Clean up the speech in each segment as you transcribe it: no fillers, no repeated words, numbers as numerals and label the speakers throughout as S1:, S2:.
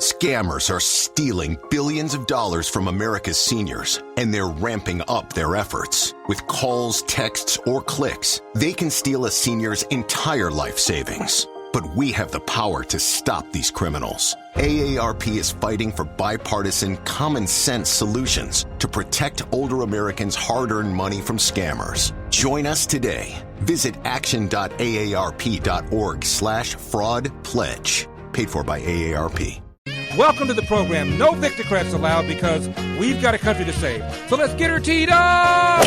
S1: Scammers are stealing billions of dollars from America's seniors, and they're ramping up their efforts. With calls, texts, or clicks, they can steal a senior's entire life savings. But we have the power to stop these criminals. AARP is fighting for bipartisan, common-sense solutions to protect older Americans' hard-earned money from scammers. Join us today. Visit action.aarp.org/fraud pledge. Paid for by AARP.
S2: Welcome to the program. No Victocrats allowed because we've got a country to save. So let's get her teed up!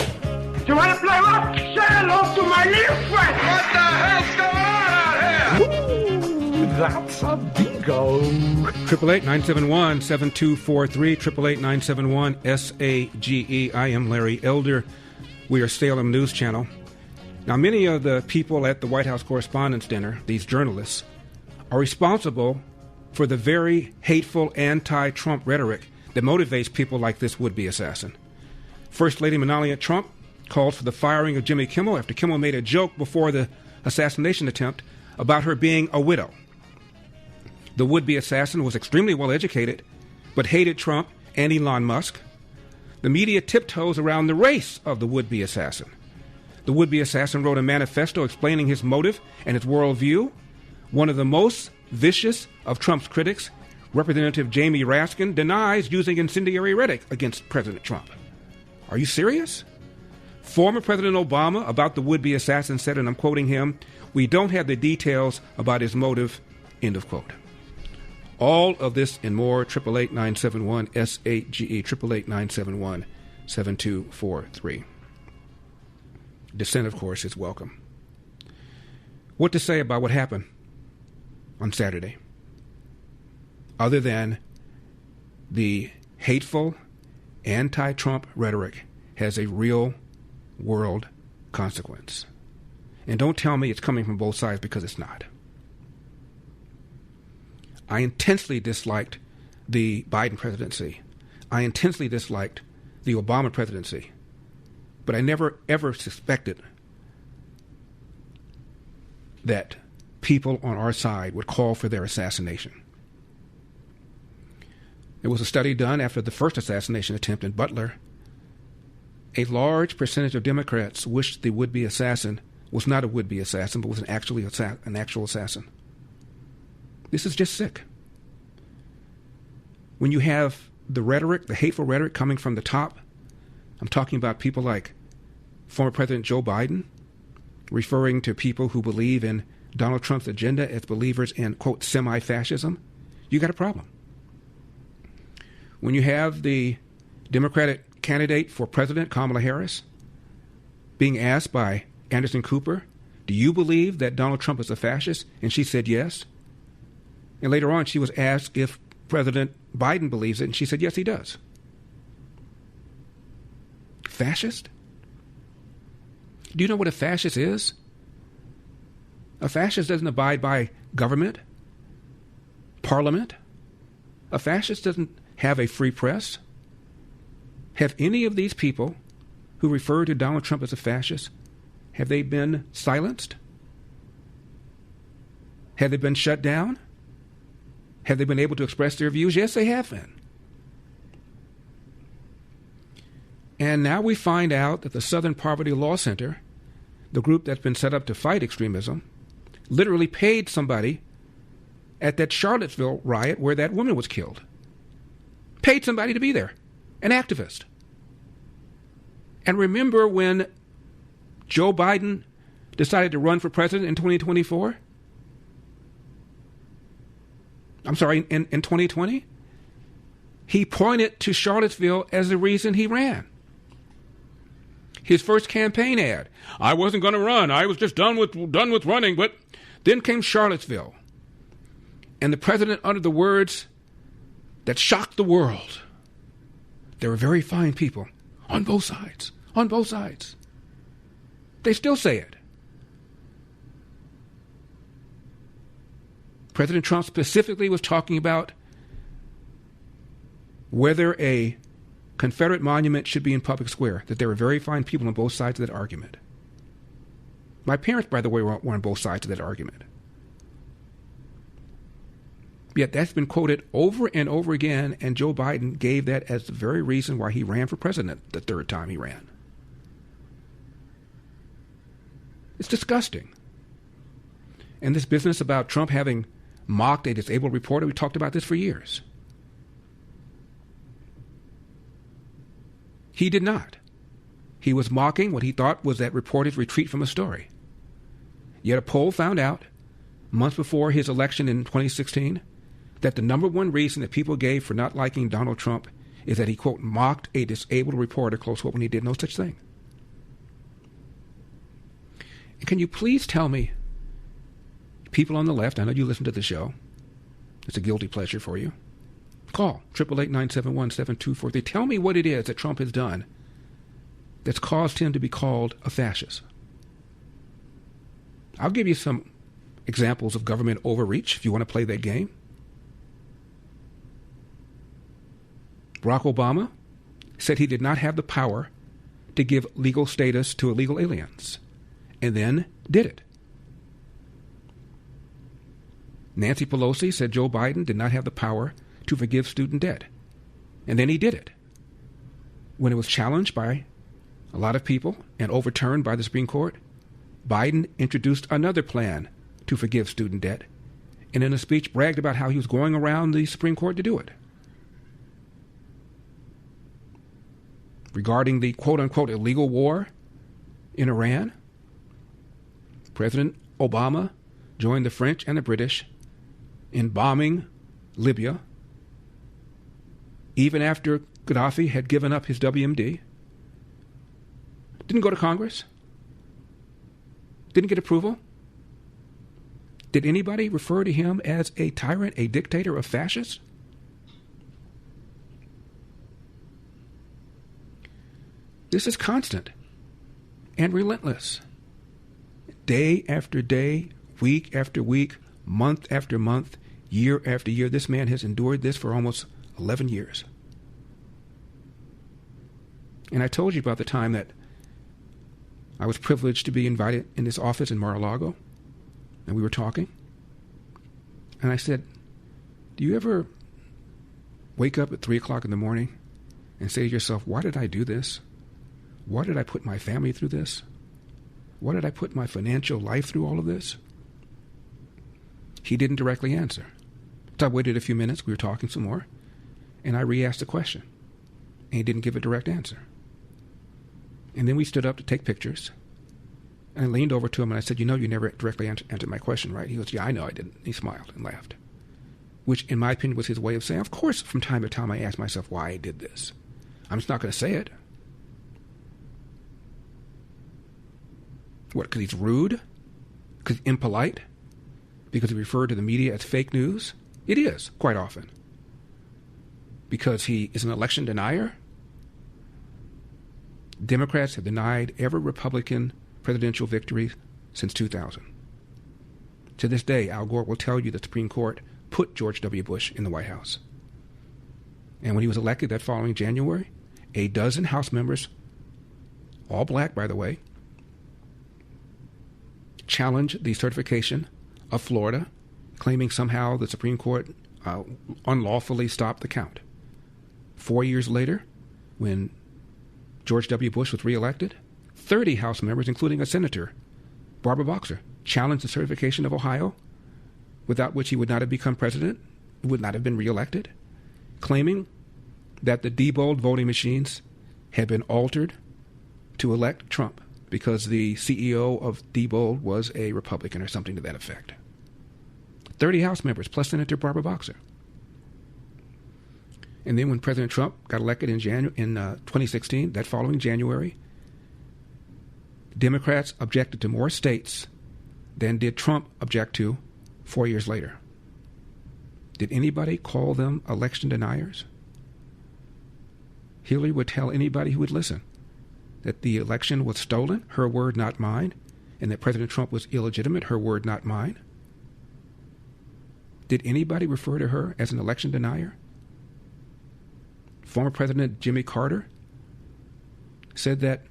S3: You want to play rock? Say hello to my little friend.
S4: What the hell's going on out here?
S3: Ooh, that's a bingo.
S2: 888-971-7243, 888-971-SAGE. I am Larry Elder. We are Salem News Channel. Now, many of the people at the White House Correspondents' Dinner, these journalists, are responsible for the very hateful anti-Trump rhetoric that motivates people like this would-be assassin. First Lady Melania Trump called for the firing of Jimmy Kimmel after Kimmel made a joke before the assassination attempt about her being a widow. The would-be assassin was extremely well-educated, but hated Trump and Elon Musk. The media tiptoes around the race of the would-be assassin. The would-be assassin wrote a manifesto explaining his motive and his worldview. One of the most vicious of Trump's critics, Representative Jamie Raskin, denies using incendiary rhetoric against President Trump. Are you serious? Former President Obama about the would-be assassin said, and I'm quoting him, "We don't have the details about his motive," end of quote. All of this and more, 888-971-SAGE, 888-971-7243. Dissent, of course, is welcome. What to say about what happened on Saturday, other than the hateful anti-Trump rhetoric has a real-world consequence. And don't tell me it's coming from both sides, because it's not. I intensely disliked the Biden presidency. I intensely disliked the Obama presidency. But I never, ever suspected that people on our side would call for their assassination. There was a study done after the first assassination attempt in Butler. A large percentage of Democrats wished the would-be assassin was not a would-be assassin, but was an actual assassin. This is just sick. When you have the rhetoric, the hateful rhetoric coming from the top, I'm talking about people like former President Joe Biden, referring to people who believe in Donald Trump's agenda as believers in, quote, semi-fascism, you got a problem. When you have the Democratic candidate for president, Kamala Harris, being asked by Anderson Cooper, do you believe that Donald Trump is a fascist? And she said yes. And later on, she was asked if President Biden believes it, and she said yes, he does. Fascist? Do you know what a fascist is? A fascist doesn't abide by government, parliament. A fascist doesn't have a free press. Have any of these people who refer to Donald Trump as a fascist, have they been silenced? Have they been shut down? Have they been able to express their views? Yes, they have been. And now we find out that the Southern Poverty Law Center, the group that's been set up to fight extremism, literally paid somebody at that Charlottesville riot where that woman was killed. Paid somebody to be there, an activist. And remember when Joe Biden decided to run for president in 2024? I'm sorry, in 2020? He pointed to Charlottesville as the reason he ran. His first campaign ad, I wasn't going to run. I was just done with running. But then came Charlottesville. And the president uttered the words that shocked the world. There were very fine people on both sides. On both sides. They still say it. President Trump specifically was talking about whether a Confederate monument should be in public square, that there were very fine people on both sides of that argument. My parents, by the way, were on both sides of that argument. Yet that's been quoted over and over again, and Joe Biden gave that as the very reason why he ran for president the third time he ran. It's disgusting. And this business about Trump having mocked a disabled reporter, we talked about this for years. He did not. He was mocking what he thought was that reporter's retreat from a story. Yet a poll found out, months before his election in 2016, that the number one reason that people gave for not liking Donald Trump is that he, quote, mocked a disabled reporter, close quote, when he did no such thing. And can you please tell me, people on the left, I know you listen to the show, it's a guilty pleasure for you, call 888-971-7243. Tell me what it is that Trump has done that's caused him to be called a fascist. I'll give you some examples of government overreach if you want to play that game. Barack Obama said he did not have the power to give legal status to illegal aliens, and then did it. Nancy Pelosi said Joe Biden did not have the power to forgive student debt, and then he did it. When it was challenged by a lot of people and overturned by the Supreme Court, Biden introduced another plan to forgive student debt, and in a speech bragged about how he was going around the Supreme Court to do it. Regarding the quote-unquote illegal war in Iran, President Obama joined the French and the British in bombing Libya, even after Gaddafi had given up his WMD. Didn't go to Congress. Didn't get approval. Did anybody refer to him as a tyrant, a dictator, a fascist? This is constant and relentless. Day after day, week after week, month after month, year after year, this man has endured this for almost 11 years. And I told you about the time that I was privileged to be invited in this office in Mar-a-Lago, and we were talking. And I said, do you ever wake up at 3 o'clock in the morning and say to yourself, why did I do this? Why did I put my family through this? Why did I put my financial life through all of this? He didn't directly answer. So I waited a few minutes. We were talking some more. And I re-asked the question. And he didn't give a direct answer. And then we stood up to take pictures. And I leaned over to him and I said, you know, you never directly answered my question, right? He goes, yeah, I know I didn't. He smiled and laughed. Which, in my opinion, was his way of saying, of course, from time to time I ask myself why I did this. I'm just not going to say it. What, because he's rude? Because he's impolite? Because he referred to the media as fake news? It is, quite often. Because he is an election denier? Democrats have denied every Republican presidential victory since 2000. To this day, Al Gore will tell you the Supreme Court put George W. Bush in the White House. And when he was elected that following January, a dozen House members, all black, by the way, challenged the certification of Florida, claiming somehow the Supreme Court unlawfully stopped the count. 4 years later, when George W. Bush was reelected, 30 House members, including a senator, Barbara Boxer, challenged the certification of Ohio, without which he would not have become president, would not have been reelected, claiming that the Diebold voting machines had been altered to elect Trump because the CEO of Diebold was a Republican or something to that effect. 30 House members, plus Senator Barbara Boxer. And then when President Trump got elected in 2016, that following January, Democrats objected to more states than did Trump object to 4 years later. Did anybody call them election deniers? Hillary would tell anybody who would listen that the election was stolen, her word, not mine, and that President Trump was illegitimate, her word, not mine. Did anybody refer to her as an election denier? Former President Jimmy Carter said that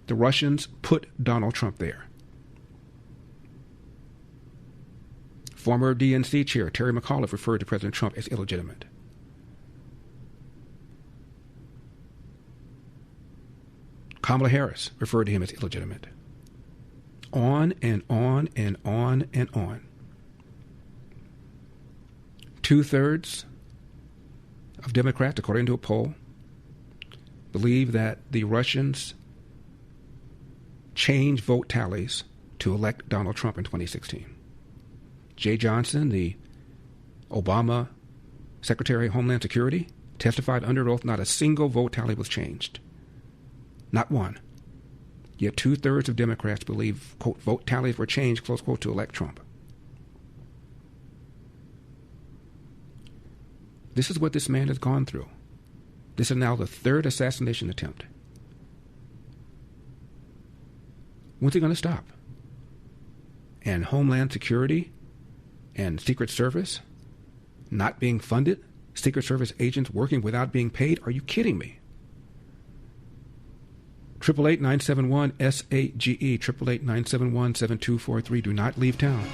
S2: the Russians put Donald Trump there. Former DNC chair Terry McAuliffe referred to President Trump as illegitimate. Kamala Harris referred to him as illegitimate. On and on and on and on. 2/3 of Democrats, according to a poll, believe that the Russians changed vote tallies to elect Donald Trump in 2016. Jay Johnson, the Obama Secretary of Homeland Security, testified under oath not a single vote tally was changed. Not one. Yet 2/3 of Democrats believe, quote, vote tallies were changed, close quote, to elect Trump. This is what this man has gone through. This is now the third assassination attempt. When's it going to stop? And Homeland Security and Secret Service not being funded? Secret Service agents working without being paid? Are you kidding me? 888-971-SAGE, 888-971-7243. Do not leave town.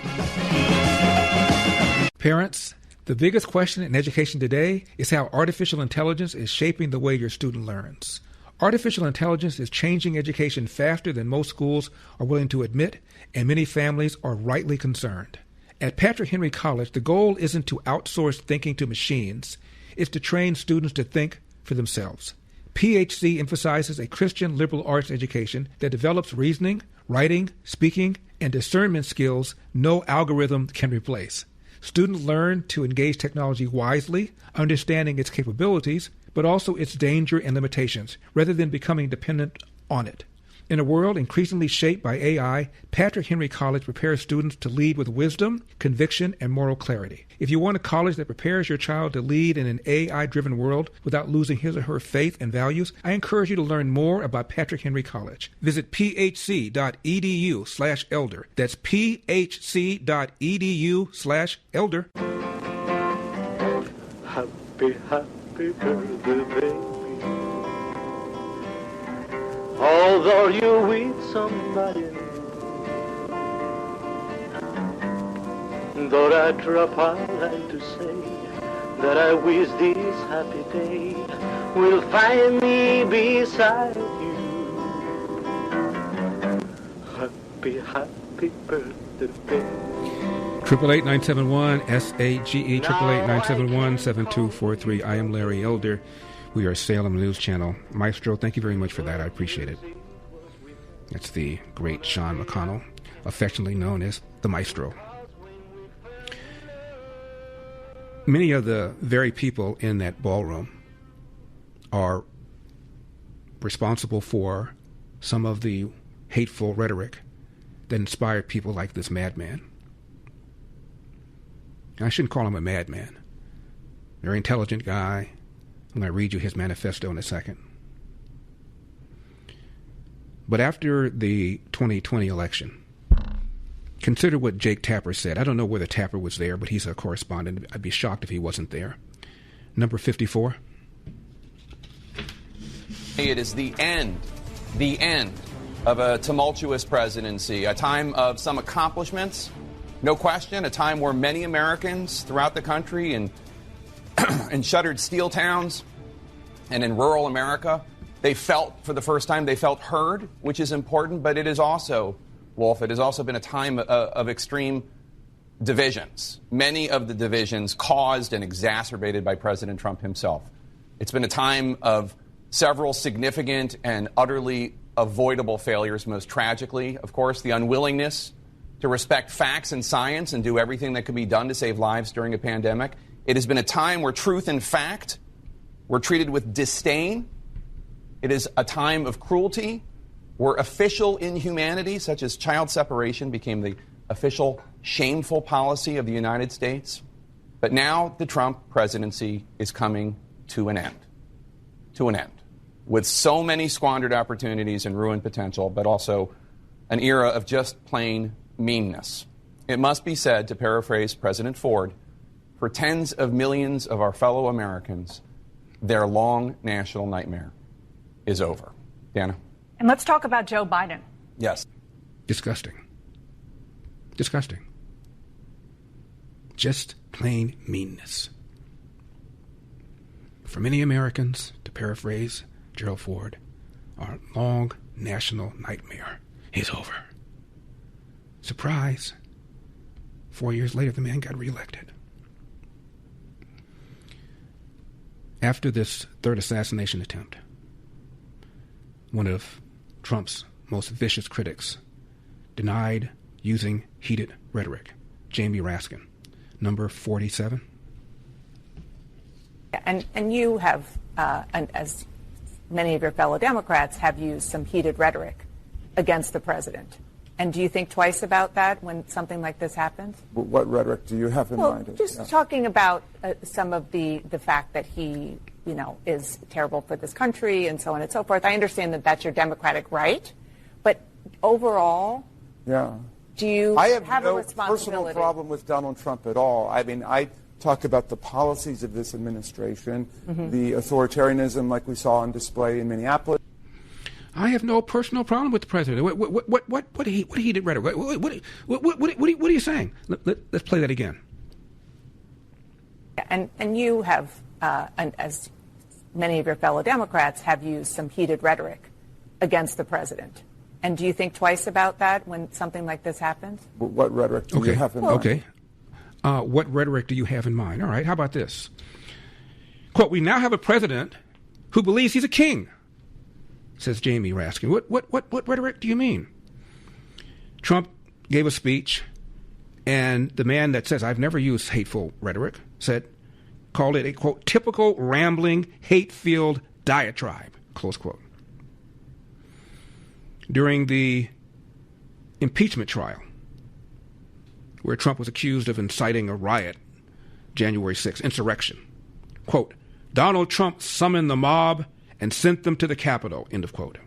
S2: Parents, the biggest question in education today is how artificial intelligence is shaping the way your student learns. Artificial intelligence is changing education faster than most schools are willing to admit, and many families are rightly concerned. At Patrick Henry College, the goal isn't to outsource thinking to machines. It's to train students to think for themselves. PHC emphasizes a Christian liberal arts education that develops reasoning, writing, speaking, and discernment skills no algorithm can replace. Students learn to engage technology wisely, understanding its capabilities, but also its danger and limitations, rather than becoming dependent on it. In a world increasingly shaped by AI, Patrick Henry College prepares students to lead with wisdom, conviction, and moral clarity. If you want a college that prepares your child to lead in an AI-driven world without losing his or her faith and values, I encourage you to learn more about Patrick Henry College. Visit phc.edu/elder. That's phc.edu/elder.
S5: Happy, happy birthday, baby. Although you're with somebody new, though I drop, I like to say that I wish this happy day will find me beside you. Happy, happy birthday, baby.
S2: 888-971-SAGE, 888-971-7243. I am Larry Elder. We are Salem News Channel. Maestro, thank you very much for that. I appreciate it. That's the great Sean McConnell, affectionately known as the Maestro. Many of the very people in that ballroom are responsible for some of the hateful rhetoric that inspired people like this madman. I shouldn't call him a madman. Very intelligent guy. I'm going to read you his manifesto in a second. But after the 2020 election, consider what Jake Tapper said. I don't know whether Tapper was there, but he's a correspondent. I'd be shocked if he wasn't there. Number 54.
S6: It is the end of a tumultuous presidency, a time of some accomplishments, no question, a time where many Americans throughout the country and in shuttered steel towns and in rural America, they felt, for the first time, they felt heard, which is important, but it is also, Wolf, it has also been a time of extreme divisions. Many of the divisions caused and exacerbated by President Trump himself. It's been a time of several significant and utterly avoidable failures, most tragically, of course, the unwillingness to respect facts and science and do everything that can be done to save lives during a pandemic. It has been a time where truth and fact were treated with disdain. It is a time of cruelty where official inhumanity, such as child separation, became the official shameful policy of the United States. But now the Trump presidency is coming to an end. To an end. With so many squandered opportunities and ruined potential, but also an era of just plain meanness. It must be said, to paraphrase President Ford, for tens of millions of our fellow Americans, their long national nightmare is over. Dana?
S7: And let's talk about Joe Biden.
S6: Yes.
S2: Disgusting. Disgusting. Just plain meanness. For many Americans, to paraphrase Gerald Ford, our long national nightmare is over. Surprise. 4 years later, the man got reelected. After this third assassination attempt, one of Trump's most vicious critics denied using heated rhetoric. Jamie Raskin, number 47.
S7: And you have, and as many of your fellow Democrats, have used some heated rhetoric against the president. And do you think twice about that when something like this happens?
S8: What rhetoric do you have in mind?
S7: Just talking about some of the fact that he, is terrible for this country and so on and so forth. I understand that that's your democratic right, but overall, do you
S8: I
S7: have
S8: no
S7: a responsibility?
S8: Personal problem with Donald Trump at all. I mean, I talk about the policies of this administration, the authoritarianism like we saw on display in Minneapolis.
S2: I have no personal problem with the president. What heated rhetoric? What are you saying? Let's play that again.
S7: And you have, and as many of your fellow Democrats, have used some heated rhetoric against the president. And do you think twice about that when something like this happens?
S8: What rhetoric do you have in mind?
S2: Okay. What rhetoric do you have in mind? All right, how about this? Quote, we now have a president who believes he's a king, says Jamie Raskin. What rhetoric do you mean? Trump gave a speech, and the man that says, I've never used hateful rhetoric, called it a, quote, typical rambling, hate-filled diatribe, close quote. During the impeachment trial, where Trump was accused of inciting a riot, January 6th, insurrection, quote, Donald Trump summoned the mob and sent them to the Capitol, end of quote.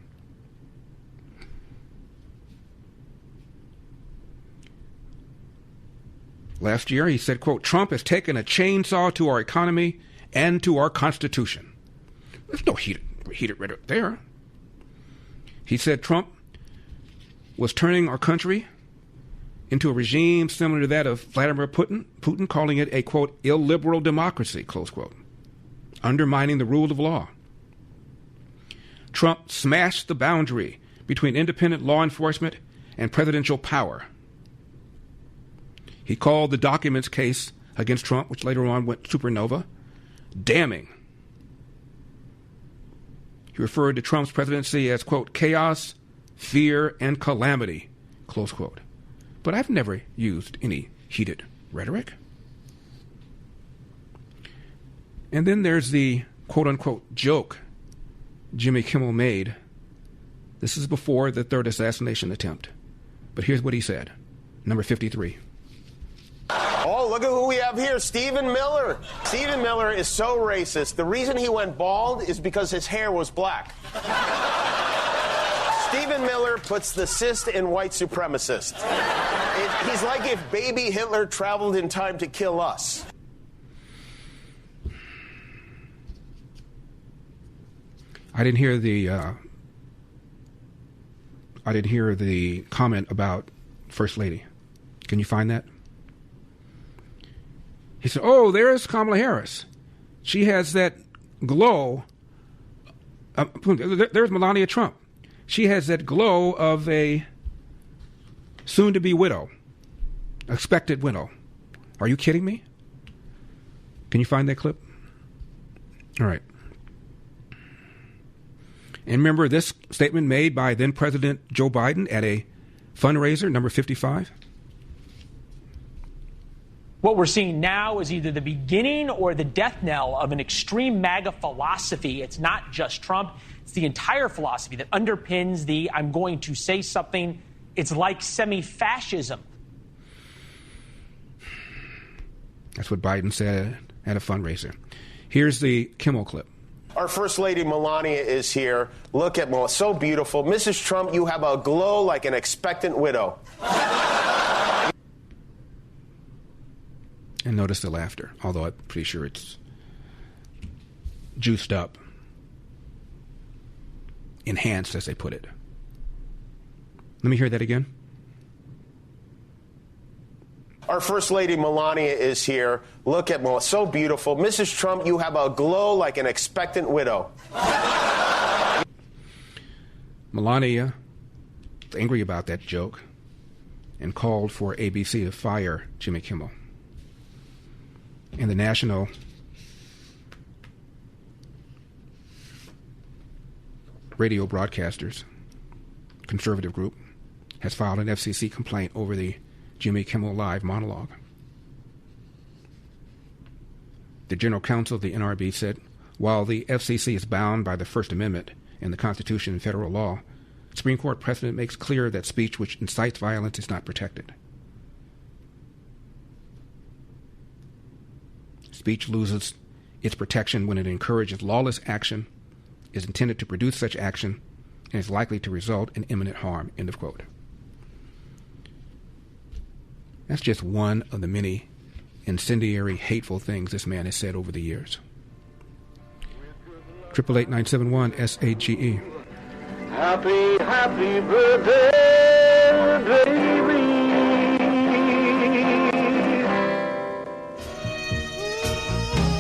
S2: Last year, he said, quote, Trump has taken a chainsaw to our economy and to our Constitution. There's no heated rhetoric there. He said Trump was turning our country into a regime similar to that of Vladimir Putin, calling it a, quote, illiberal democracy, close quote, undermining the rule of law. Trump smashed the boundary between independent law enforcement and presidential power. He called the documents case against Trump, which later on went supernova, damning. He referred to Trump's presidency as, quote, chaos, fear, and calamity, close quote. But I've never used any heated rhetoric. And then there's the quote-unquote joke Jimmy Kimmel made. This is before the third assassination attempt. But here's what he said. Number 53.
S9: Oh, look at who we have here, Stephen Miller. Stephen Miller is so racist. The reason he went bald is because his hair was black. Stephen Miller puts the cyst in white supremacist. He's like if baby Hitler traveled in time to kill us.
S2: I didn't hear the comment about First Lady. Can you find that? He said, oh, there's Kamala Harris. She has that glow. There's Melania Trump. She has that glow of a soon-to-be widow, expected widow. Are you kidding me? Can you find that clip? All right. And remember this statement made by then-President Joe Biden at a fundraiser, number 55?
S10: What we're seeing now is either the beginning or the death knell of an extreme MAGA philosophy. It's not just Trump. It's the entire philosophy that underpins the I'm going to say something. It's like semi-fascism.
S2: That's what Biden said at a fundraiser. Here's the Kimmel clip.
S9: Our First Lady Melania is here. Look at Melania, so beautiful. Mrs. Trump, you have a glow like an expectant widow.
S2: And notice the laughter, although I'm pretty sure it's juiced up, enhanced, as they put it. Let me hear that again.
S9: Our First Lady Melania is here. Look at Melania, so beautiful. Mrs. Trump, you have a glow like an expectant widow.
S2: Melania was angry about that joke and called for ABC to fire Jimmy Kimmel. And the national radio broadcasters conservative group has filed an FCC complaint over the Jimmy Kimmel Live monologue. The general counsel of the NRB said, while the FCC is bound by the First Amendment and the Constitution and federal law, Supreme Court precedent makes clear that speech which incites violence is not protected. Speech loses its protection when it encourages lawless action, is intended to produce such action, and is likely to result in imminent harm, end of quote. That's just one of the many incendiary, hateful things this man has said over the years. 888-971-SAGE.
S5: Happy, happy birthday, baby.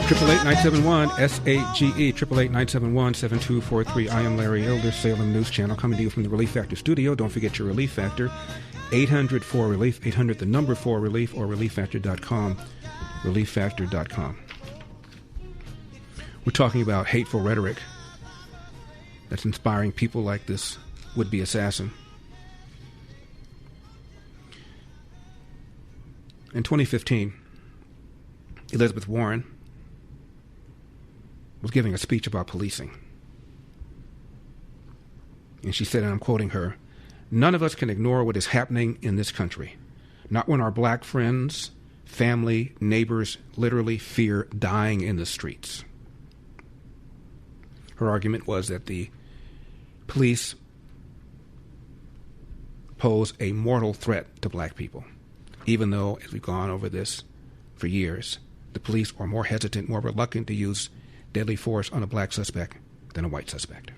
S2: 888-971-SAGE, 888-971-7243. I am Larry Elder, Salem News Channel, coming to you from the Relief Factor studio. Don't forget your Relief Factor, 800-4RELIEF, 800 the number 4RELIEF, or ReliefFactor.com, ReliefFactor.com. We're talking about hateful rhetoric that's inspiring people like this would-be assassin. In 2015, Elizabeth Warren was giving a speech about policing. And she said, and I'm quoting her, "None of us can ignore what is happening in this country. Not when our black friends, family, neighbors literally fear dying in the streets." Her argument was that the police pose a mortal threat to black people, even though, as we've gone over this for years, the police are more hesitant, more reluctant to use deadly force on a black suspect than a white suspect.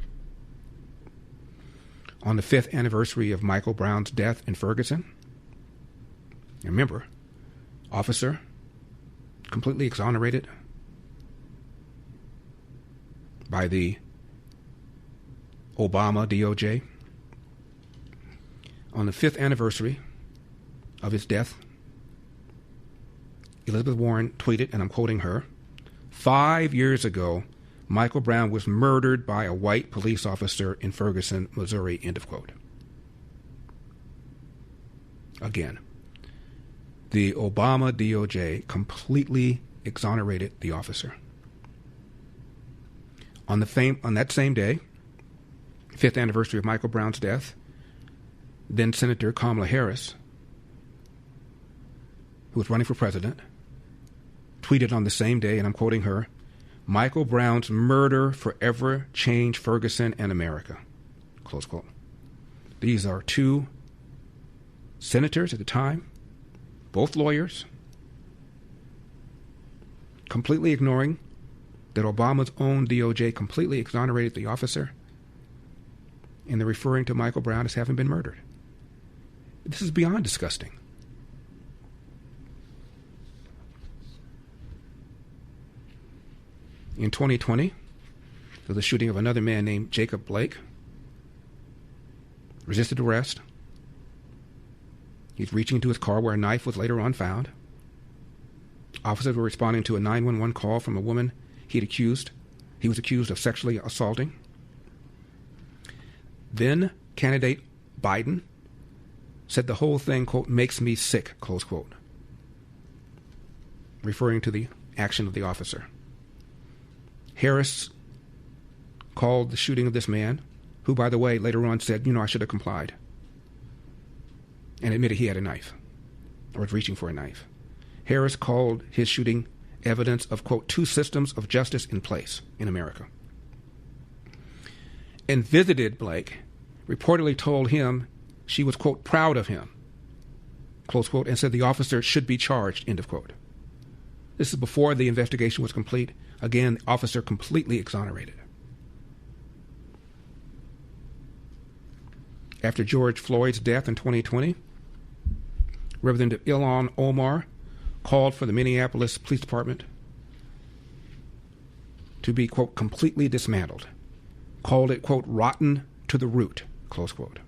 S2: On the 5th anniversary of Michael Brown's death in Ferguson, remember, officer completely exonerated by the Obama DOJ. On the 5th anniversary of his death, Elizabeth Warren tweeted, and I'm quoting her, 5 years ago, Michael Brown was murdered by a white police officer in Ferguson, Missouri, end of quote. Again, the Obama DOJ completely exonerated the officer. On that same day, 5th anniversary of Michael Brown's death, then Senator Kamala Harris, who was running for president, tweeted on the same day, and I'm quoting her, "Michael Brown's murder forever changed Ferguson and America," close quote. These are two senators at the time, both lawyers, completely ignoring that Obama's own DOJ completely exonerated the officer, and they're referring to Michael Brown as having been murdered. This is beyond disgusting. In 2020, there was the shooting of another man named Jacob Blake. Resisted arrest. He's reaching into his car where a knife was later on found. Officers were responding to a 911 call from a woman he was accused of sexually assaulting. Then candidate Biden said the whole thing, quote, "makes me sick," close quote, referring to the action of the officer. Harris called the shooting of this man, who, by the way, later on said, I should have complied, and admitted he had a knife, or was reaching for a knife. Harris called his shooting evidence of, quote, "two systems of justice in place in America," and visited Blake, reportedly told him she was, quote, "proud of him," close quote, and said the officer should be charged, end of quote. This is before the investigation was complete. Again, the officer completely exonerated. After George Floyd's death in 2020, Representative Ilhan Omar called for the Minneapolis Police Department to be, quote, completely dismantled, called it, quote, rotten to the root, close quote.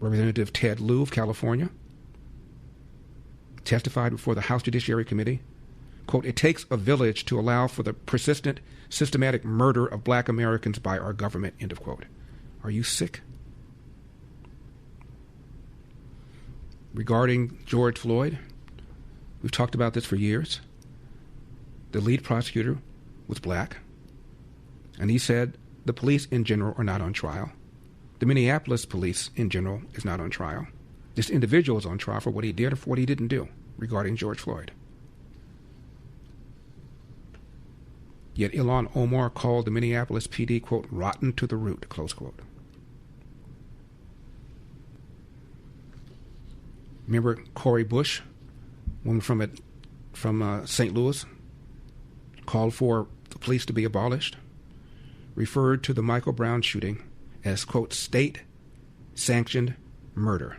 S2: Representative Ted Lieu of California testified before the House Judiciary Committee, quote, it takes a village to allow for the persistent, systematic murder of black Americans by our government, end of quote. Are you sick? Regarding George Floyd, we've talked about this for years. The lead prosecutor was black, and he said the police in general are not on trial. The Minneapolis police in general is not on trial. This individual is on trial for what he did or for what he didn't do regarding George Floyd. Yet Ilhan Omar called the Minneapolis PD, quote, rotten to the root, close quote. Remember Cori Bush, woman from St. Louis, called for the police to be abolished, referred to the Michael Brown shooting as, quote, state-sanctioned murder.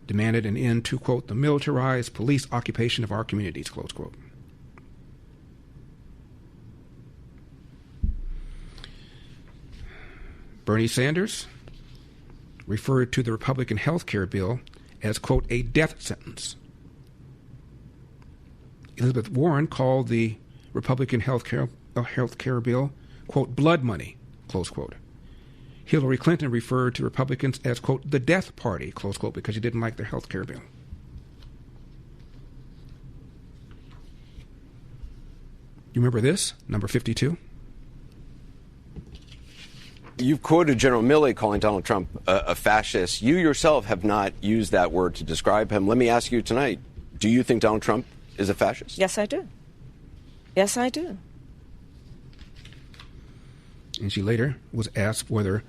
S2: Demanded an end to, quote, the militarized police occupation of our communities, close quote. Bernie Sanders referred to the Republican health care bill as, quote, a death sentence. Elizabeth Warren called the Republican health care bill, quote, blood money, close quote. Hillary Clinton referred to Republicans as, quote, the death party, close quote, because she didn't like their health care bill. You remember this, number 52?
S11: You've quoted General Milley calling Donald Trump a fascist. You yourself have not used that word to describe him. Let me ask you tonight, do you think Donald Trump is a fascist?
S12: Yes, I do. Yes, I do.
S2: And she later was asked whether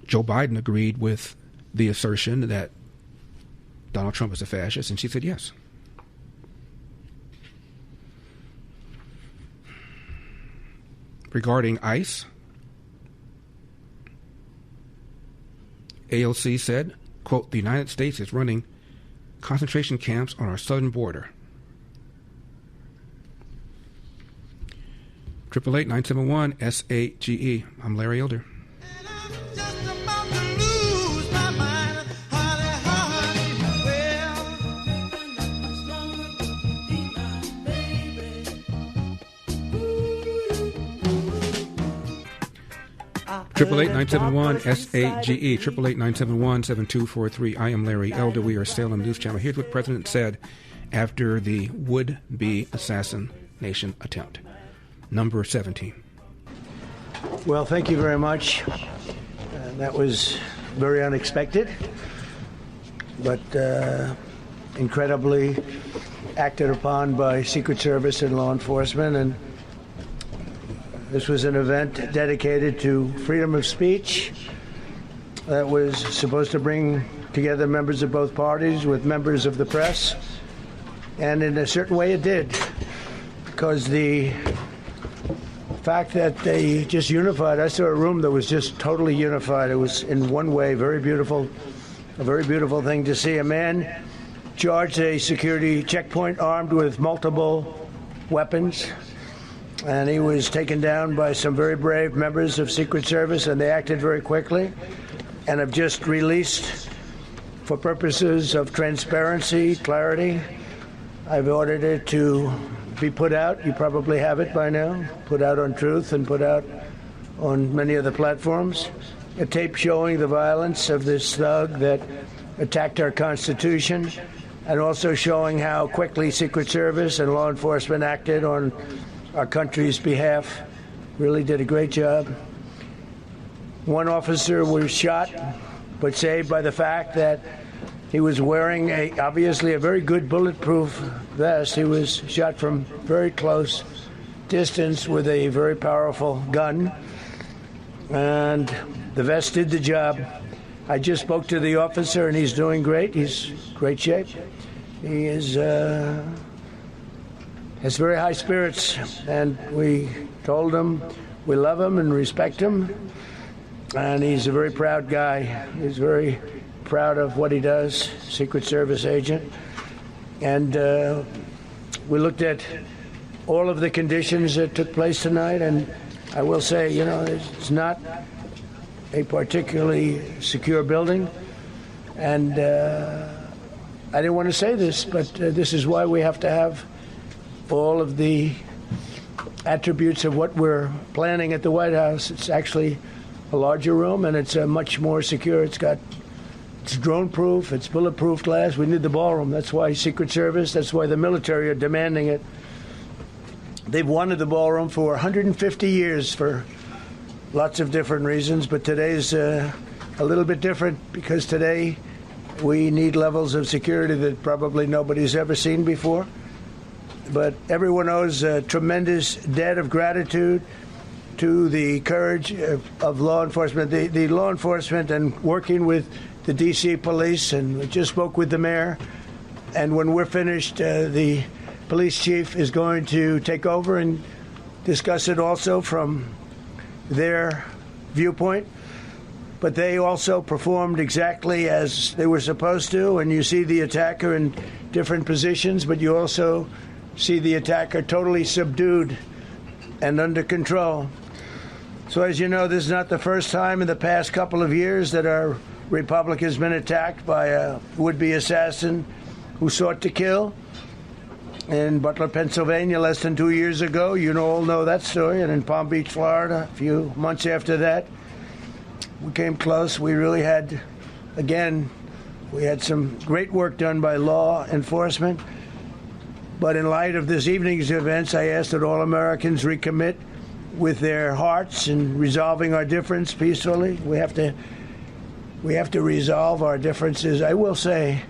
S2: Joe Biden agreed with the assertion that Donald Trump is a fascist, and she said yes. Regarding ICE, AOC said, quote, the United States is running concentration camps on our southern border. 888-971-SAGE. I'm Larry Elder. Triple 8-971-SAGE, 888-971-7243. I am Larry Elder. We are Salem News Channel. Here's what the President said after the would-be assassination attempt. Number 17.
S13: Well, thank you very much. That was very unexpected, but incredibly acted upon by Secret Service and law enforcement. And this was an event dedicated to freedom of speech that was supposed to bring together members of both parties with members of the press. And in a certain way it did, because the fact that they just unified, I saw a room that was just totally unified. It was in one way very beautiful, a very beautiful thing to see. A man charged a security checkpoint armed with multiple weapons, and he was taken down by some very brave members of Secret Service, and they acted very quickly and have just released, for purposes of transparency, clarity, I've ordered it to be put out. You probably have it by now, put out on Truth and put out on many of the platforms. A tape showing the violence of this thug that attacked our Constitution, and also showing how quickly Secret Service and law enforcement acted on our country's behalf. Really did a great job. One officer was shot, but saved by the fact that he was wearing obviously a very good bulletproof vest. He was shot from very close distance with a very powerful gun, and the vest did the job. I just spoke to the officer, and he's doing great. He's in great shape. He is has very high spirits, and we told him We love him and respect him, and he's a very proud guy. He's very proud of what he does, Secret Service agent. And we looked at all of the conditions that took place tonight, and I will say, you know, it's not a particularly secure building, and I didn't want to say this, but this is why we have to have all of the attributes of what we're planning at the White House. It's actually a larger room, and it's much more secure. It's drone-proof, it's bulletproof glass. We need the ballroom. That's why Secret Service, that's why the military are demanding it. They've wanted the ballroom for 150 years for lots of different reasons, but today's a little bit different because today we need levels of security that probably nobody's ever seen before. But everyone owes a tremendous debt of gratitude to the courage of law enforcement, the law enforcement, and working with the D.C. police. And we just spoke with the mayor. And when we're finished, the police chief is going to take over and discuss it also from their viewpoint. But they also performed exactly as they were supposed to. And you see the attacker in different positions, but you also see the attacker totally subdued and under control. So as you know, this is not the first time in the past couple of years that our republic has been attacked by a would-be assassin who sought to kill. In Butler, Pennsylvania, less than 2 years ago, you all know that story. And in Palm Beach, Florida, a few months after that, we came close. We really had, again, we had some great work done by law enforcement. But in light of this evening's events, I ask that all Americans recommit with their hearts in resolving our difference peacefully. We have to resolve our differences. I will say,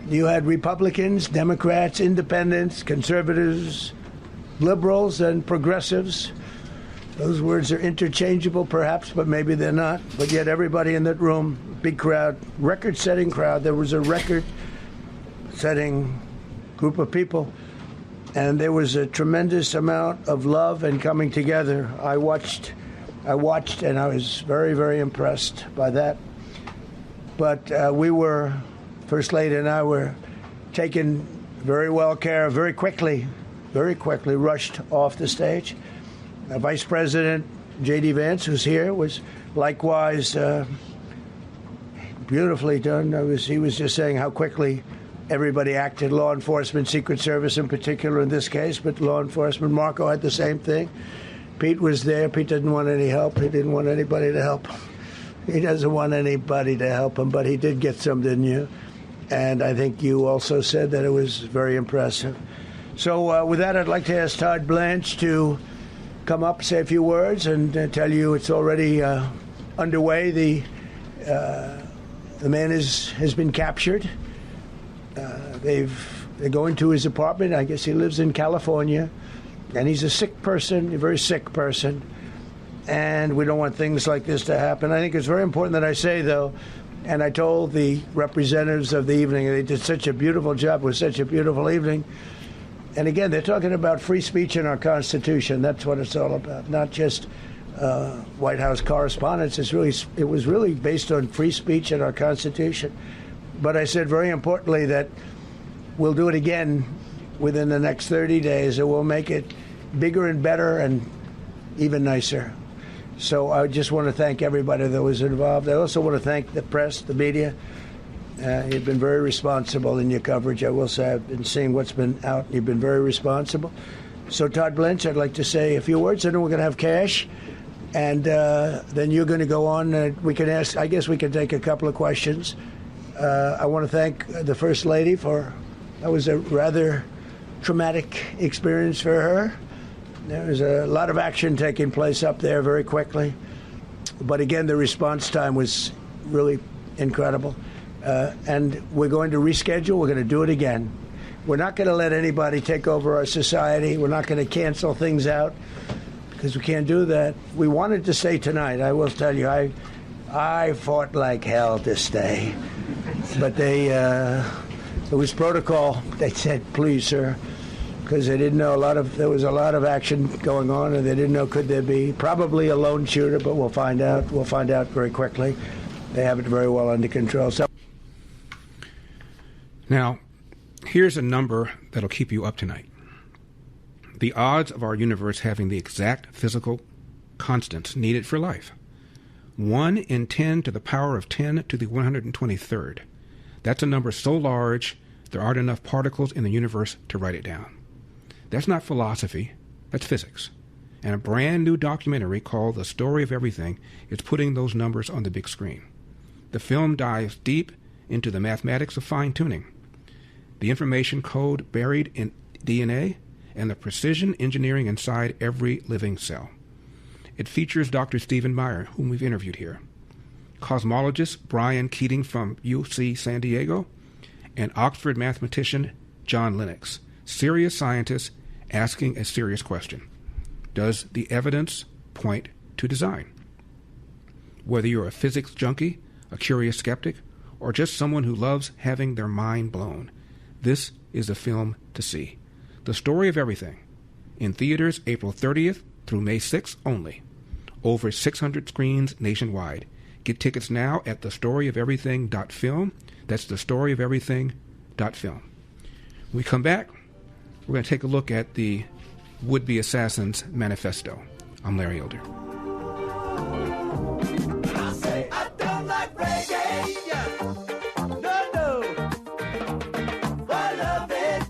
S13: you had Republicans, Democrats, independents, conservatives, liberals, and progressives. Those words are interchangeable, perhaps, but maybe they're not. But yet everybody in that room, big crowd, record-setting crowd. There was a record-setting group of people, and there was a tremendous amount of love and coming together. I watched, and I was very, very impressed by that. But we were, First Lady and I were taken very well care of, very quickly rushed off the stage. Vice President J.D. Vance, who's here, was likewise beautifully done. He was just saying how quickly everybody acted, law enforcement, Secret Service in particular in this case, but law enforcement. Marco had the same thing. Pete was there. Pete didn't want any help. He didn't want anybody to help him. He doesn't want anybody to help him, but he did get some, didn't you? And I think you also said that it was very impressive. So with that, I'd like to ask Todd Blanche to come up, say a few words, and tell you it's already underway. The man has been captured. They're going to his apartment. I guess he lives in California, and he's a sick person, a very sick person, and we don't want things like this to happen. I think it's very important that I say, though, and I told the representatives of the evening, they did such a beautiful job. It was such a beautiful evening. And again, they're talking about free speech in our Constitution. That's what it's all about, not just White House correspondence. It was really based on free speech in our Constitution. But I said very importantly that we'll do it again within the next 30 days, and we'll make it bigger and better and even nicer. So I just want to thank everybody that was involved. I also want to thank the press, the media. You've been very responsible in your coverage. I will say I've been seeing what's been out. You've been very responsible. So, Todd Blanche, I'd like to say a few words, and then we're going to have cash. And then you're going to go on. We can ask, I guess we can take a couple of questions. I want to thank the First Lady that was a rather traumatic experience for her. There was a lot of action taking place up there very quickly. But again, the response time was really incredible. And we're going to reschedule. We're going to do it again. We're not going to let anybody take over our society. We're not going to cancel things out because we can't do that. We wanted to stay tonight. I will tell you, I fought like hell to stay. But it was protocol. They said, please, sir, because they didn't know there was a lot of action going on, and they didn't know could there be probably a lone shooter, but we'll find out. We'll find out very quickly. They have it very well under control. So
S2: now, here's a number that'll keep you up tonight. The odds of our universe having the exact physical constants needed for life. 1 in 10 to the power of 10 to the 123rd. That's a number so large there aren't enough particles in the universe to write it down. That's not philosophy, that's physics. And a brand new documentary called The Story of Everything is putting those numbers on the big screen. The film dives deep into the mathematics of fine-tuning, the information code buried in DNA, and the precision engineering inside every living cell. It features Dr. Stephen Meyer, whom we've interviewed here, cosmologist Brian Keating from UC San Diego, and Oxford mathematician John Lennox, serious scientists asking a serious question. Does the evidence point to design? Whether you're a physics junkie, a curious skeptic, or just someone who loves having their mind blown, this is a film to see. The Story of Everything, in theaters April 30th through May 6th only. Over 600 screens nationwide. Get tickets now at thestoryofeverything.film. That's thestoryofeverything.film. When we come back, we're going to take a look at the would-be assassins' manifesto. I'm Larry Elder.
S3: I say I don't like reggae. No. I love it.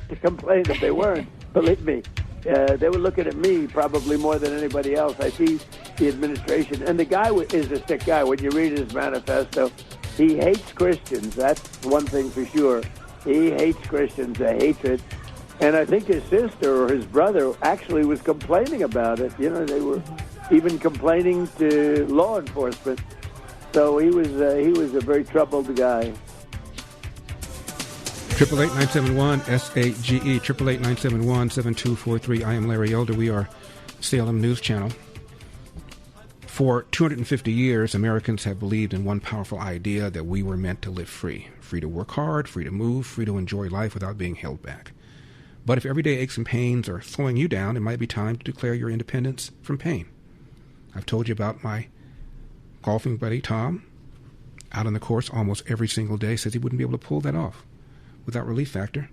S14: To complain if they weren't, believe me. They were looking at me probably more than anybody else. I see the administration. And the guy is a sick guy. When you read his manifesto, he hates Christians. That's one thing for sure. He hates Christians, a hatred. And I think his sister or his brother actually was complaining about it. You know, they were even complaining to law enforcement. So he was a very troubled guy.
S2: 888-971-SAGE, 888-971-7243. I am Larry Elder. We are Salem News Channel. For 250 years, Americans have believed in one powerful idea, that we were meant to live free. Free to work hard, free to move, free to enjoy life without being held back. But if everyday aches and pains are slowing you down, it might be time to declare your independence from pain. I've told you about my golfing buddy, Tom, out on the course almost every single day, says he wouldn't be able to pull that off without Relief Factor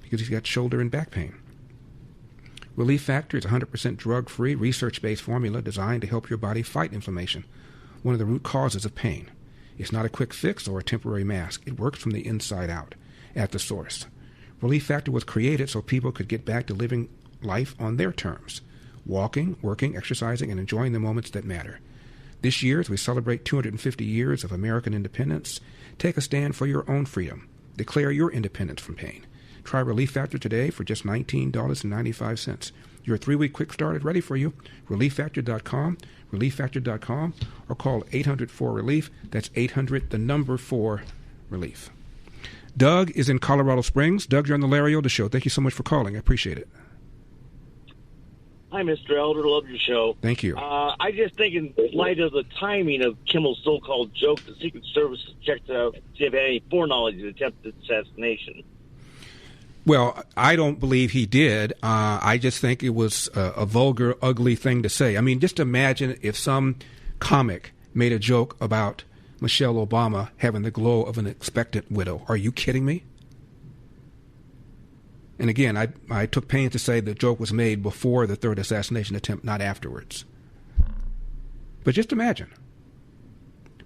S2: because he's got shoulder and back pain. Relief Factor is a 100% drug-free, research-based formula designed to help your body fight inflammation, one of the root causes of pain. It's not a quick fix or a temporary mask. It works from the inside out, at the source. Relief Factor was created so people could get back to living life on their terms, walking, working, exercising, and enjoying the moments that matter. This year, as we celebrate 250 years of American independence, take a stand for your own freedom. Declare your independence from pain. Try Relief Factor today for just $19.95. Your 3-week quick start is ready for you. ReliefFactor.com, ReliefFactor.com, or call 800-4-RELIEF. That's 800-4-RELIEF. Doug is in Colorado Springs. Doug, you're on the Larry Elder Show. Thank you so much for calling. I appreciate it.
S15: Hi, Mr. Elder. Love your show.
S2: Thank you.
S15: I just think in light of the timing of Kimmel's so-called joke, the Secret Service checked out to see if it had any foreknowledge of the attempted assassination.
S2: Well, I don't believe he did. I just think it was a vulgar, ugly thing to say. I mean, just imagine if some comic made a joke about Michelle Obama having the glow of an expectant widow. Are you kidding me? And again, I took pains to say the joke was made before the third assassination attempt, not afterwards. But just imagine.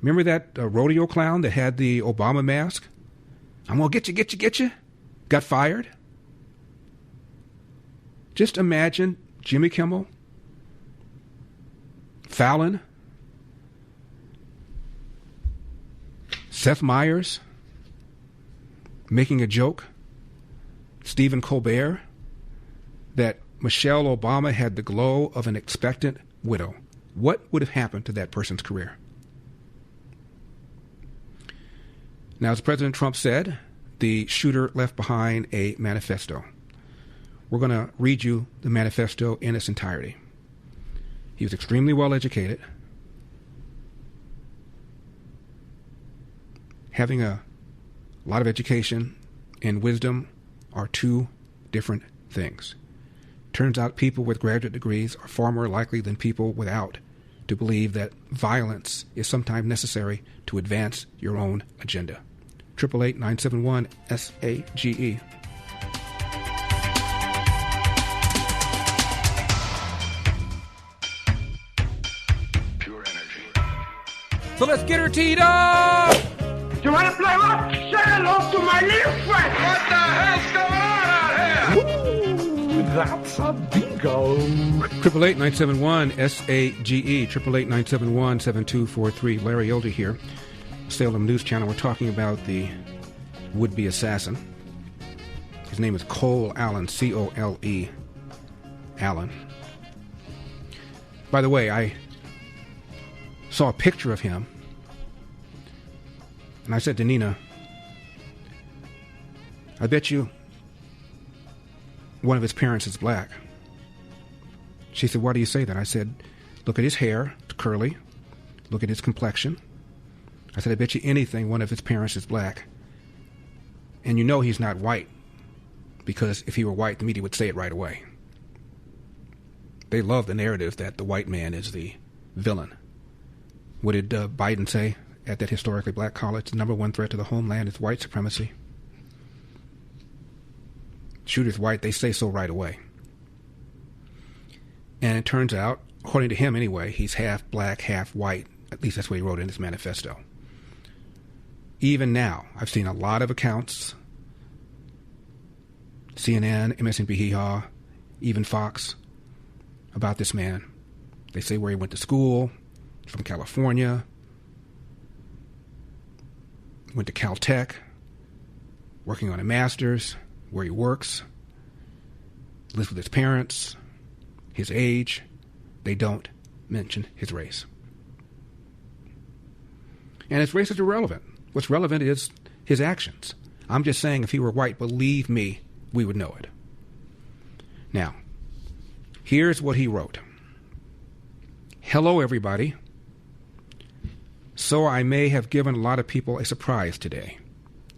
S2: Remember that rodeo clown that had the Obama mask? I'm going to get you. Got fired? Just imagine Jimmy Kimmel, Fallon, Seth Meyers making a joke, Stephen Colbert, that Michelle Obama had the glow of an expectant widow. What would have happened to that person's career? Now, as President Trump said, the shooter left behind a manifesto. We're going to read you the manifesto in its entirety. He was extremely well educated. Having a lot of education and wisdom are two different things. Turns out people with graduate degrees are far more likely than people without to believe that violence is sometimes necessary to advance your own agenda. 888-971-SAGE. So let's get her teed up!
S3: You want to play what? Say hello to my little friend!
S4: What the hell's going on out here?
S3: Ooh, that's a bingo!
S2: 888-971-SAGE, 888-971-7243. Larry Elder here, Salem News Channel. We're talking about the would-be assassin. His name is Cole Allen, C-O-L-E, Allen. By the way, I saw a picture of him, and I said to Nina, I bet you one of his parents is black. She said, why do you say that? I said, look at his hair, it's curly. Look at his complexion. I said, I bet you anything one of his parents is black. And you know he's not white, because if he were white, the media would say it right away. They love the narrative that the white man is the villain. What did Biden say at that historically black college? The number one threat to the homeland is white supremacy. Shooter's white, they say so right away. And it turns out, according to him anyway, he's half black, half white. At least that's what he wrote in his manifesto. Even now, I've seen a lot of accounts, CNN, MSNBC, even Fox, about this man. They say where he went to school, from California, went to Caltech, working on a master's, where he works, lives with his parents, his age. They don't mention his race. And his race is irrelevant. What's relevant is his actions. I'm just saying if he were white, believe me, we would know it. Now, here's what he wrote. Hello, everybody. So I may have given a lot of people a surprise today.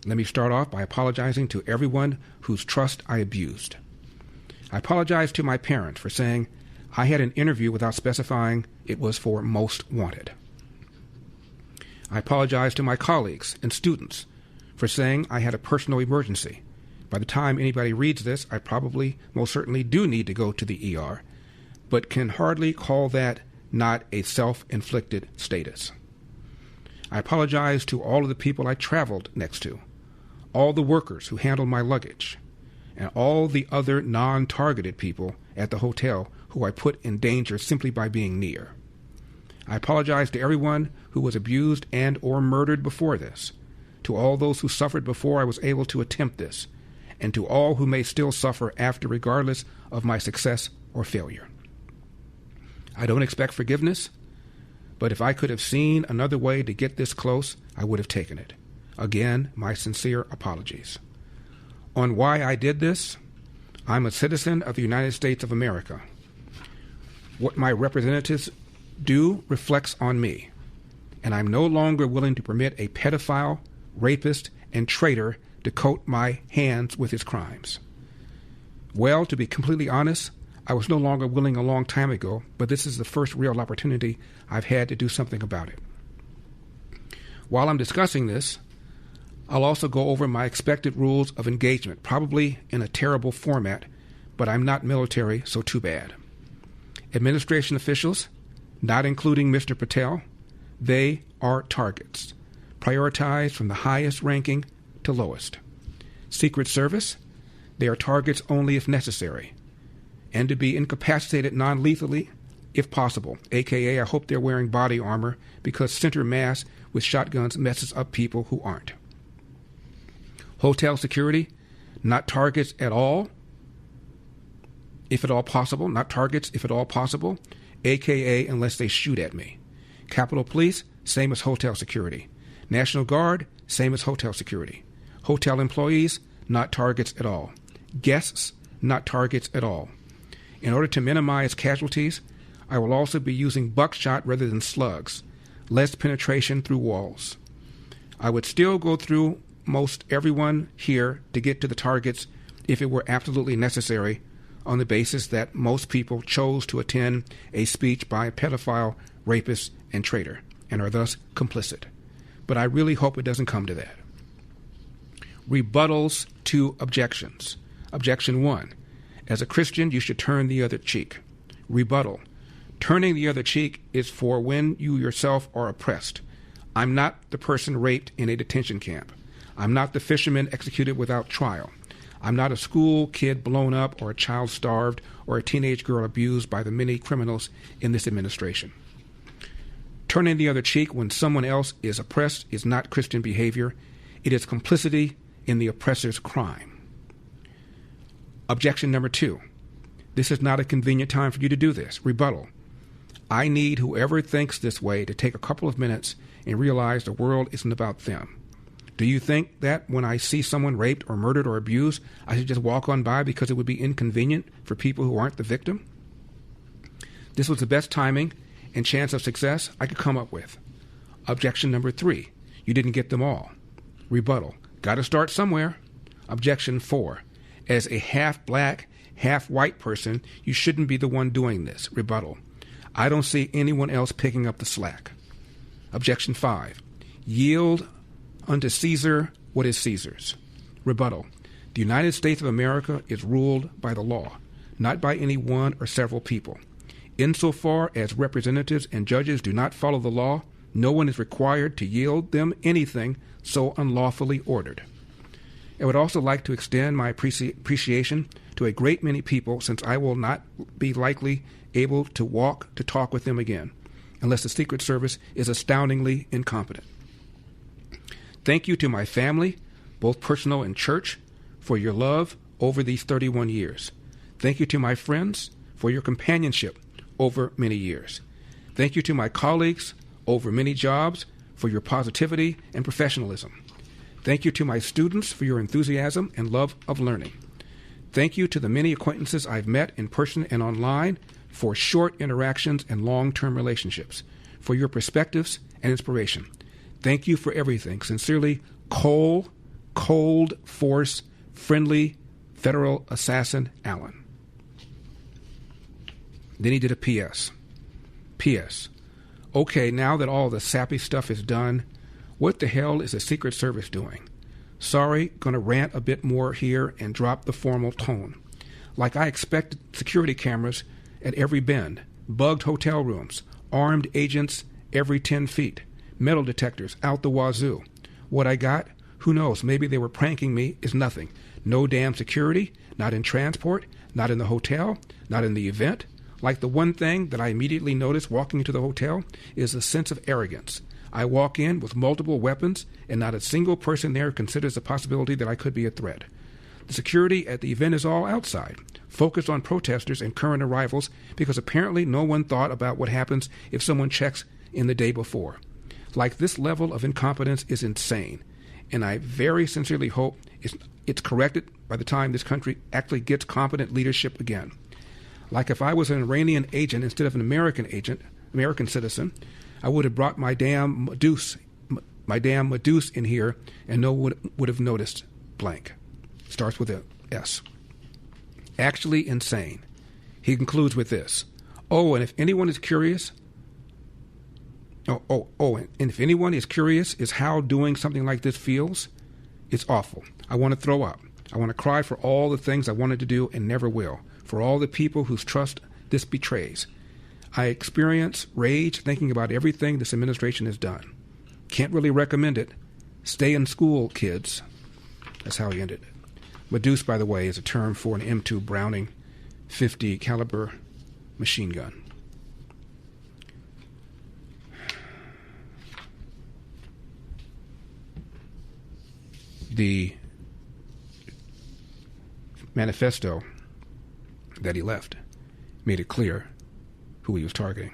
S2: Let me start off by apologizing to everyone whose trust I abused. I apologize to my parents for saying I had an interview without specifying it was for Most Wanted. I apologize to my colleagues and students for saying I had a personal emergency. By the time anybody reads this, I probably most certainly do need to go to the ER, but can hardly call that not a self-inflicted status. I apologize to all of the people I traveled next to, all the workers who handled my luggage, and all the other non-targeted people at the hotel who I put in danger simply by being near. I apologize to everyone who was abused and or murdered before this, to all those who suffered before I was able to attempt this, and to all who may still suffer after, regardless of my success or failure. I don't expect forgiveness, but if I could have seen another way to get this close, I would have taken it. Again, my sincere apologies. On why I did this, I'm a citizen of the United States of America. What my representatives do reflects on me, and I'm no longer willing to permit a pedophile, rapist, and traitor to coat my hands with his crimes. Well, to be completely honest, I was no longer willing a long time ago, but this is the first real opportunity I've had to do something about it. While I'm discussing this, I'll also go over my expected rules of engagement, probably in a terrible format, but I'm not military, so too bad. Administration officials, not including Mr. Patel, they are targets, prioritized from the highest ranking to lowest. Secret Service, they are targets only if necessary, and to be incapacitated non-lethally if possible, a.k.a. I hope they're wearing body armor because center mass with shotguns messes up people who aren't. Hotel security, not targets at all, if at all possible, not targets if at all possible, a.k.a. unless they shoot at me. Capitol Police, same as hotel security. National Guard, same as hotel security. Hotel employees, not targets at all. Guests, not targets at all. In order to minimize casualties, I will also be using buckshot rather than slugs, less penetration through walls. I would still go through most everyone here to get to the targets if it were absolutely necessary on the basis that most people chose to attend a speech by a pedophile, rapist, and traitor, and are thus complicit. But I really hope it doesn't come to that. Rebuttals to objections. Objection 1. As a Christian, you should turn the other cheek. Rebuttal. Turning the other cheek is for when you yourself are oppressed. I'm not the person raped in a detention camp. I'm not the fisherman executed without trial. I'm not a school kid blown up or a child starved or a teenage girl abused by the many criminals in this administration. Turning the other cheek when someone else is oppressed is not Christian behavior. It is complicity in the oppressor's crime. Objection number 2. This is not a convenient time for you to do this. Rebuttal. I need whoever thinks this way to take a couple of minutes and realize the world isn't about them. Do you think that when I see someone raped or murdered or abused, I should just walk on by because it would be inconvenient for people who aren't the victim? This was the best timing and chance of success I could come up with. Objection number 3. You didn't get them all. Rebuttal. Got to start somewhere. Objection 4. As a half-black, half-white person, you shouldn't be the one doing this. Rebuttal. I don't see anyone else picking up the slack. Objection 5. Yield unto Caesar what is Caesar's. Rebuttal. The United States of America is ruled by the law, not by any one or several people. Insofar as representatives and judges do not follow the law, no one is required to yield them anything so unlawfully ordered. I would also like to extend my appreciation to a great many people, since I will not be likely able to talk with them again, unless the Secret Service is astoundingly incompetent. Thank you to my family, both personal and church, for your love over these 31 years. Thank you to my friends for your companionship over many years. Thank you to my colleagues over many jobs for your positivity and professionalism. Thank you to my students for your enthusiasm and love of learning. Thank you to the many acquaintances I've met in person and online for short interactions and long-term relationships, for your perspectives and inspiration. Thank you for everything. Sincerely, cold force, friendly, federal assassin, Allen. Then he did a P.S. P.S. Okay, now that all the sappy stuff is done, what the hell is the Secret Service doing? Sorry, gonna rant a bit more here and drop the formal tone. Like I expected security cameras at every bend, bugged hotel rooms, armed agents every 10 feet, metal detectors out the wazoo. What I got? Who knows? Maybe they were pranking me is nothing. No damn security, not in transport, not in the hotel, not in the event. Like the one thing that I immediately noticed walking into the hotel is a sense of arrogance. I walk in with multiple weapons, and not a single person there considers the possibility that I could be a threat. The security at the event is all outside, focused on protesters and current arrivals, because apparently no one thought about what happens if someone checks in the day before. Like, this level of incompetence is insane, and I very sincerely hope it's corrected by the time this country actually gets competent leadership again. Like, if I was an Iranian agent instead of an American citizen, I would have brought my damn Medusa in here, and no one would have noticed. Blank. Starts with a S. Actually insane. He concludes with this. And if anyone is curious, and if anyone is curious is how doing something like this feels, it's awful. I want to throw up. I want to cry for all the things I wanted to do and never will, for all the people whose trust this betrays. I experience rage thinking about everything this administration has done. Can't really recommend it. Stay in school, kids. That's how he ended it. Medusa, by the way, is a term for an M2 Browning 50 caliber machine gun. The manifesto that he left made it clear who he was targeting.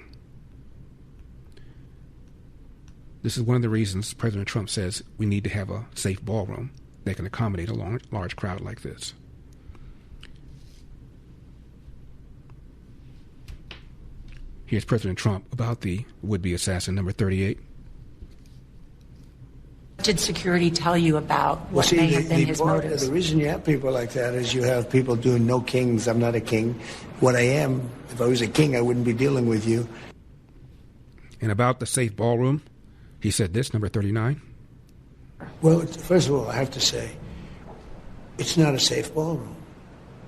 S2: This is one of the reasons President Trump says we need to have a safe ballroom that can accommodate a large crowd like this. Here's President Trump about the would-be assassin number 38.
S16: Did security tell you about what may have been his motives?
S13: The reason you have people like that is you have people doing no kings. I'm not a king. What I am, if I was a king, I wouldn't be dealing with you.
S2: And about the safe ballroom, he said this, number 39.
S13: Well, first of all, I have to say, it's not a safe ballroom.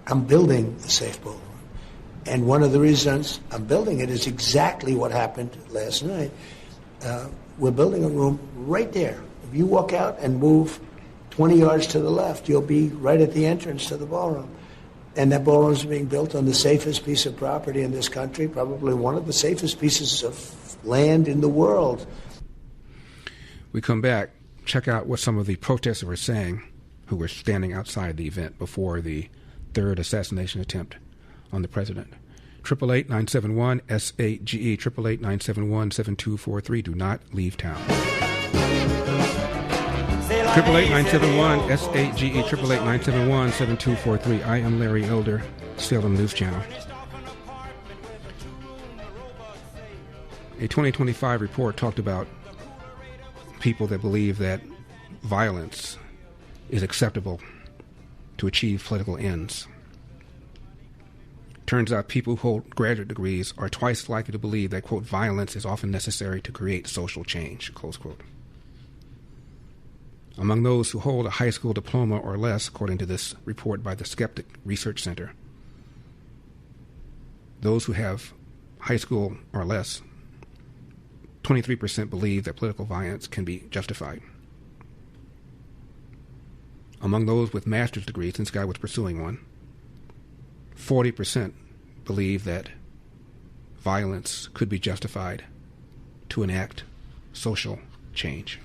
S13: I'm building a safe ballroom. And one of the reasons I'm building it is exactly what happened last night. We're building a room right there. If you walk out and move 20 yards to the left, you'll be right at the entrance to the ballroom. And that ballroom is being built on the safest piece of property in this country, probably one of the safest pieces of land in the world.
S2: We come back, check out what some of the protesters were saying who were standing outside the event before the third assassination attempt on the president. 888-971-SAGE, 888-971-7243. Do not leave town. 888-971-SAGE, 888-971-7243. I am Larry Elder, Salem News Channel. A 2025 report talked about people that believe that violence is acceptable to achieve political ends. Turns out people who hold graduate degrees are twice likely to believe that, quote, violence is often necessary to create social change, close quote. Among those who hold a high school diploma or less, according to this report by the Skeptic Research Center, those who have high school or less, 23% believe that political violence can be justified. Among those with master's degrees, since guy was pursuing one, 40% believe that violence could be justified to enact social change.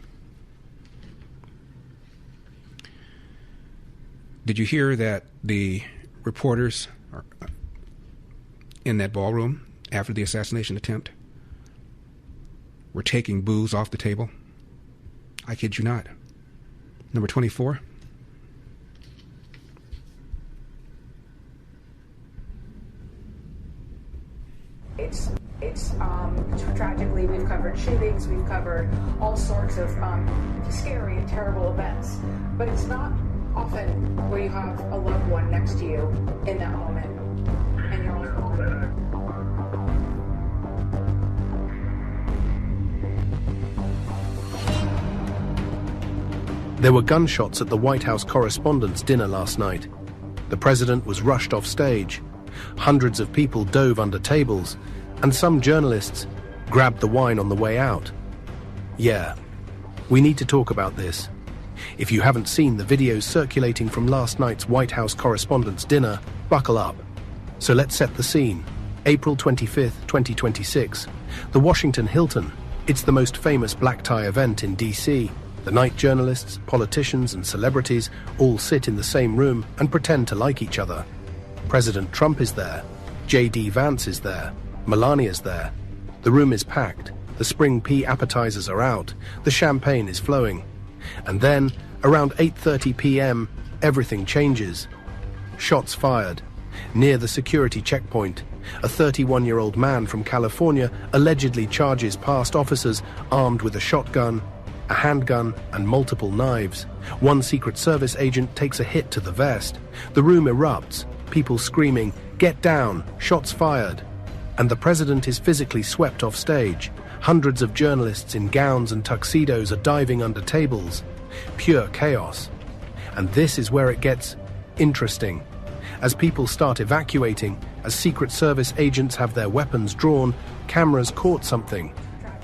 S2: Did you hear that the reporters in that ballroom after the assassination attempt were taking booze off the table? I kid you not. Number 24.
S17: It's tragically, we've covered shootings, we've covered all sorts of scary and terrible events, but it's not often where you have a loved one next to you in that moment, and you're all
S18: There were gunshots at the White House Correspondents' dinner last night. The president was rushed off stage. Hundreds of people dove under tables, and some journalists grabbed the wine on the way out. Yeah, we need to talk about this. If you haven't seen the videos circulating from last night's White House Correspondents' dinner, buckle up. So let's set the scene. April 25th, 2026. The Washington Hilton. It's the most famous black tie event in D.C. The night journalists, politicians, and celebrities all sit in the same room and pretend to like each other. President Trump is there. J.D. Vance is there. Melania's there. The room is packed. The spring pea appetizers are out. The champagne is flowing. And then, around 8:30 p.m., everything changes. Shots fired. Near the security checkpoint, a 31-year-old man from California allegedly charges past officers armed with a shotgun, a handgun, and multiple knives. One Secret Service agent takes a hit to the vest. The room erupts, people screaming, "Get down! Shots fired!" And the president is physically swept off stage. Hundreds of journalists in gowns and tuxedos are diving under tables. Pure chaos. And this is where it gets interesting. As people start evacuating, as Secret Service agents have their weapons drawn, cameras caught something.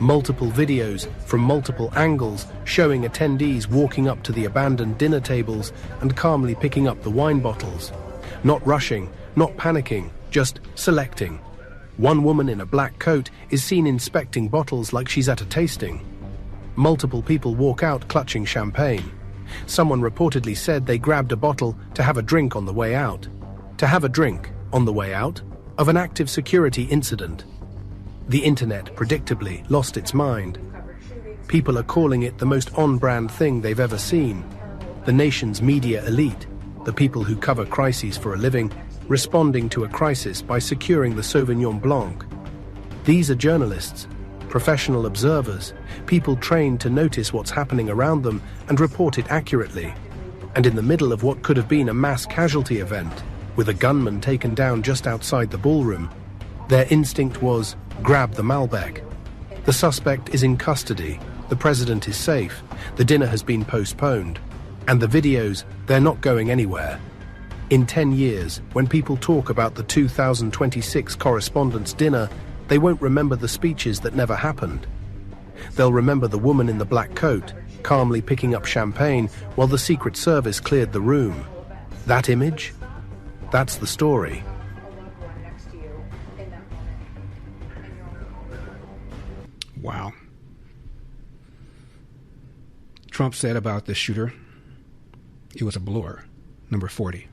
S18: Multiple videos from multiple angles showing attendees walking up to the abandoned dinner tables and calmly picking up the wine bottles. Not rushing, not panicking, just selecting. One woman in a black coat is seen inspecting bottles like she's at a tasting. Multiple people walk out clutching champagne. Someone reportedly said they grabbed a bottle to have a drink on the way out. To have a drink on the way out of an active security incident. The internet predictably lost its mind. People are calling it the most on-brand thing they've ever seen. The nation's media elite, the people who cover crises for a living, responding to a crisis by securing the Sauvignon Blanc. These are journalists, professional observers, people trained to notice what's happening around them and report it accurately. And in the middle of what could have been a mass casualty event, with a gunman taken down just outside the ballroom, their instinct was, grab the Malbec. The suspect is in custody, the president is safe, the dinner has been postponed, and the videos, they're not going anywhere. In 10 years, when people talk about the 2026 Correspondents' Dinner, they won't remember the speeches that never happened. They'll remember the woman in the black coat, calmly picking up champagne while the Secret Service cleared the room. That image? That's the story.
S2: Wow. Trump said about the shooter, it was a blur. Number 40.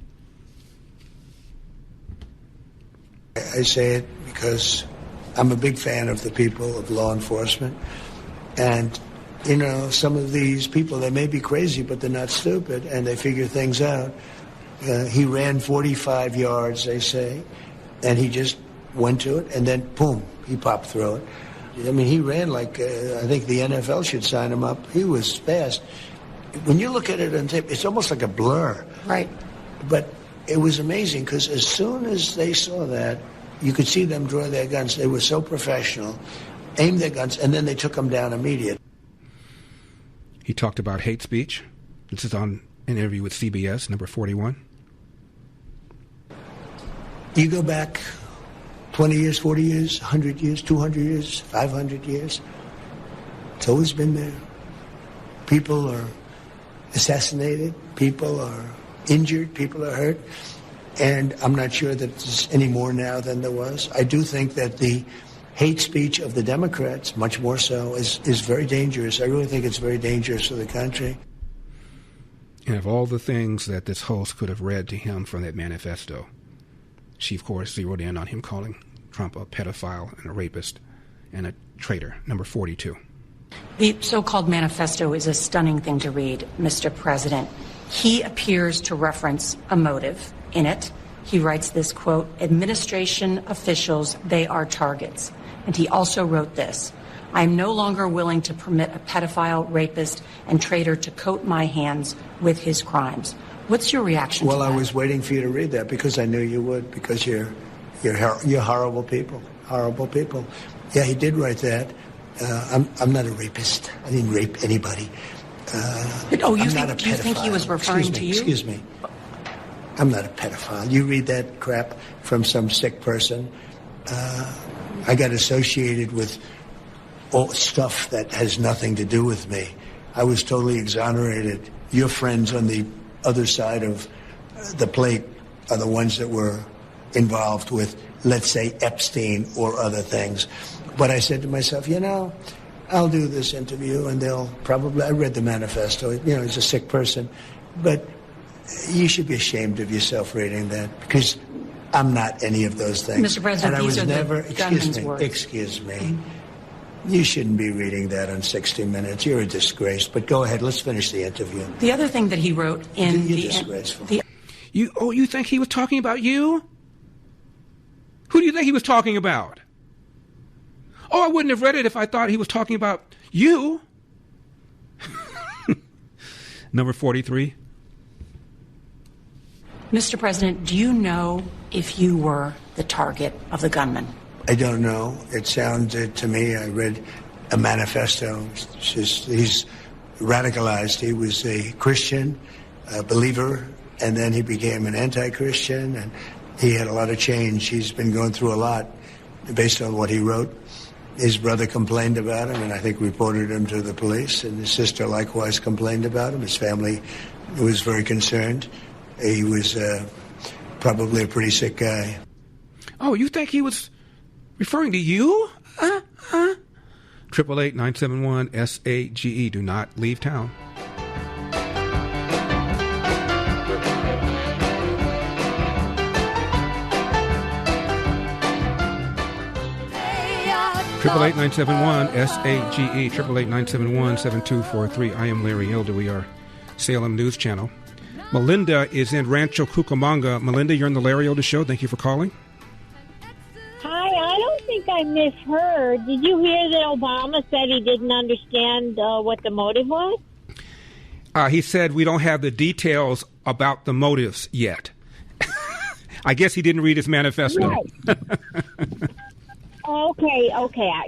S13: I say it because I'm a big fan of the people of law enforcement. And, you know, some of these people, they may be crazy, but they're not stupid, and they figure things out. He ran 45 yards, they say, and he just went to it, and then, boom, he popped through it. I mean, he ran like, I think the NFL should sign him up. He was fast. When you look at it on tape, it's almost like a blur.
S7: Right.
S13: But it was amazing because as soon as they saw that, you could see them draw their guns. They were so professional, aim their guns, and then they took them down immediately.
S2: He talked about hate speech. This is on an interview with CBS, number 41.
S13: You go back 20 years, 40 years, 100 years, 200 years, 500 years. It's always been there. People are assassinated. People are injured. People are hurt. And I'm not sure that there's any more now than there was. I do think that the hate speech of the Democrats, much more so, is very dangerous. I really think it's very dangerous for the country.
S2: And of all the things that this host could have read to him from that manifesto, she, of course, zeroed in on him calling Trump a pedophile and a rapist and a traitor. Number 42.
S16: The so-called manifesto is a stunning thing to read, Mr. President. He appears to reference a motive in it. He writes this, quote, administration officials, they are targets. And he also wrote this, I am no longer willing to permit a pedophile, rapist, and traitor to coat my hands with his crimes. What's your reaction to that?
S13: Well, I was waiting for you to read that because I knew you would, because you're horrible people, horrible people. Yeah, he did write that. I'm not a rapist. I didn't rape anybody.
S16: Do you think he was referring to you?
S13: Excuse me. I'm not a pedophile. You read that crap from some sick person. I got associated with all stuff that has nothing to do with me. I was totally exonerated. Your friends on the other side of the plate are the ones that were involved with, let's say, Epstein or other things. But I said to myself, you know, I'll do this interview and they'll probably, I read the manifesto, you know, he's a sick person, but you should be ashamed of yourself reading that because I'm not any of those things.
S16: Mr. President,
S13: and I
S16: these
S13: was
S16: are
S13: never,
S16: the gunman's words.
S13: Excuse me. You shouldn't be reading that on 60 Minutes. You're a disgrace. But go ahead. Let's finish the interview.
S16: The other thing that he wrote in
S13: You're disgraceful.
S2: You think he was talking about you? Who do you think he was talking about? Oh, I wouldn't have read it if I thought he was talking about you. Number 43.
S16: Mr. President, do you know if you were the target of the gunman?
S13: I don't know. It sounded to me, I read a manifesto. He's radicalized. He was a Christian, a believer, and then he became an anti-Christian, and he had a lot of change. He's been going through a lot based on what he wrote. His brother complained about him, and I think reported him to the police, and his sister likewise complained about him. His family was very concerned. He was probably a pretty sick guy.
S2: Oh, you think he was referring to you? 888-971-SAGE. Do not leave town. Triple 888-971-SAGE. 888-971-7243. I am Larry Elder. We are Salem News Channel. Melinda is in Rancho Cucamonga. Melinda, you're on the Larry Elder Show. Thank you for calling.
S19: Hi, I don't think think I misheard. Did you hear that Obama said he didn't understand what the motive was?
S2: He said we don't have the details about the motives yet. I guess he didn't read his manifesto.
S19: Right. Okay,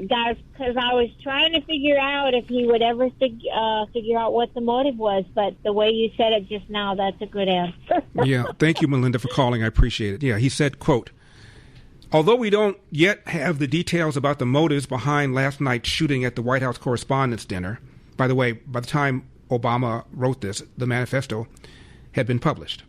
S19: guys, because I was trying to figure out if he would ever figure out what the motive was, but the way you said it just now, that's a good answer.
S2: Yeah, thank you, Melinda, for calling. I appreciate it. Yeah, he said, quote, although we don't yet have the details about the motives behind last night's shooting at the White House Correspondents' Dinner, by the way, by the time Obama wrote this, the manifesto had been published.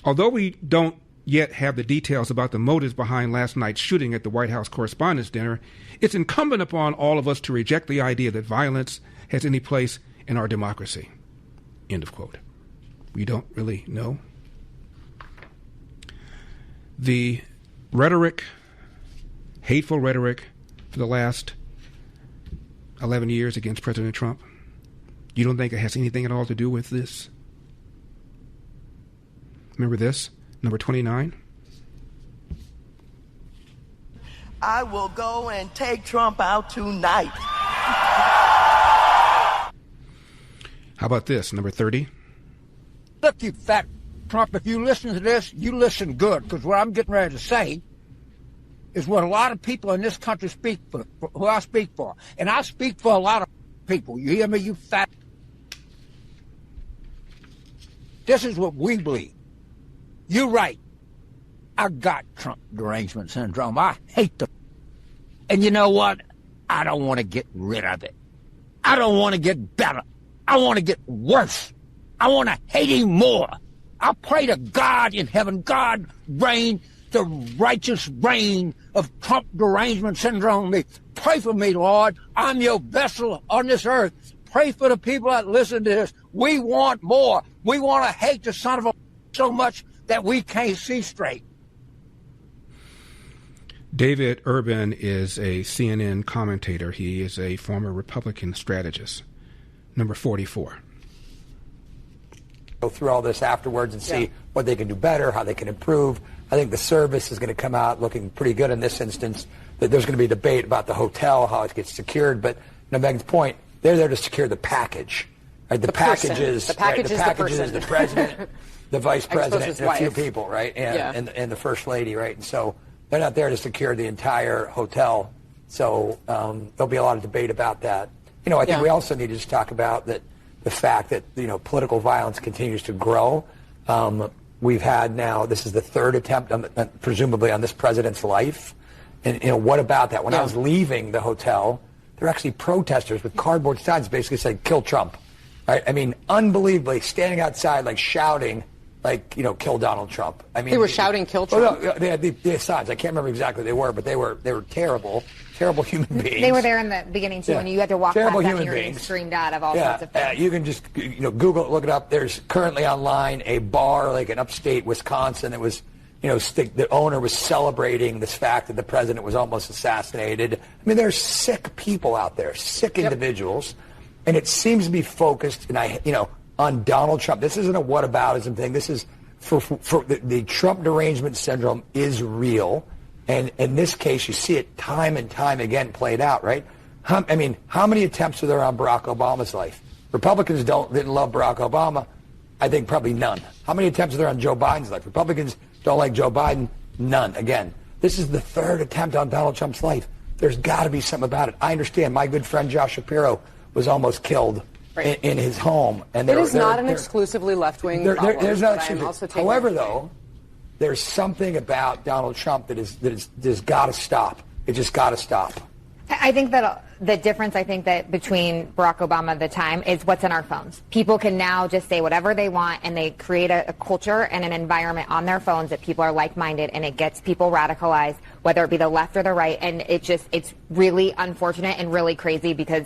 S2: Although we don't yet have the details about the motives behind last night's shooting at the White House Correspondents' Dinner, it's incumbent upon all of us to reject the idea that violence has any place in our democracy. End of quote. We don't really know. The rhetoric, hateful rhetoric for the last 11 years against President Trump, you don't think it has anything at all to do with this? Remember this? Number 29.
S20: I will go and take Trump out tonight.
S2: How about this? Number 30.
S21: Look, you fat Trump, if you listen to this, you listen good, because what I'm getting ready to say is what a lot of people in this country speak for, who I speak for. And I speak for a lot of people. You hear me, you fat? This is what we believe. You're right. I got Trump derangement syndrome. I hate the... And you know what? I don't want to get rid of it. I don't want to get better. I want to get worse. I want to hate him more. I pray to God in heaven, God reign the righteous reign of Trump derangement syndrome. Pray for me, Lord. I'm your vessel on this earth. Pray for the people that listen to this. We want more. We want to hate the son of a so much that we can't see straight.
S2: David Urban is a CNN commentator. He is a former Republican strategist. Number 44.
S22: Go through all this afterwards and see what they can do better, how they can improve. I think the service is going to come out looking pretty good in this instance. That there's going to be debate about the hotel, how it gets secured. But Megan's point, they're there to secure the package. Right? The package is the president, the vice president, and a few people, right? And the first lady, right? And so they're not there to secure the entire hotel. So there'll be a lot of debate about that. You know, I think we also need to just talk about that the fact that, you know, political violence continues to grow. We've had now, this is the third attempt, presumably, on this president's life. And, you know, what about that? When I was leaving the hotel, there were actually protesters with cardboard signs basically saying, kill Trump. Right? I mean, unbelievably, standing outside, like, shouting, like, you know, kill Donald Trump. I mean,
S23: they were shouting, kill Trump?
S22: Well, no, they had signs. I can't remember exactly what they were, but they were terrible human beings.
S24: They were there in the beginning, too, and you had to walk past them and you were getting screamed at of all sorts of things.
S22: You can just, you know, Google it, look it up. There's currently online a bar, like in upstate Wisconsin, that was, you know, the owner was celebrating this fact that the president was almost assassinated. I mean, there's sick people out there, sick individuals. And it seems to be focused, on Donald Trump. This isn't a whataboutism thing. This is for the Trump derangement syndrome is real. And in this case, you see it time and time again played out, right? How many attempts are there on Barack Obama's life? Republicans didn't love Barack Obama. I think probably none. How many attempts are there on Joe Biden's life? Republicans don't like Joe Biden. None. Again, this is the third attempt on Donald Trump's life. There's got to be something about it. I understand. My good friend Josh Shapiro was almost killed in his home. And
S23: it is not an exclusively left-wing problem.
S22: There's not However, though, there's something about Donald Trump that is got to stop. It just got to stop.
S24: I think that the difference, that between Barack Obama at the time is what's in our phones. People can now just say whatever they want, and they create a culture and an environment on their phones that people are like-minded, and it gets people radicalized, whether it be the left or the right. And it's really unfortunate and really crazy because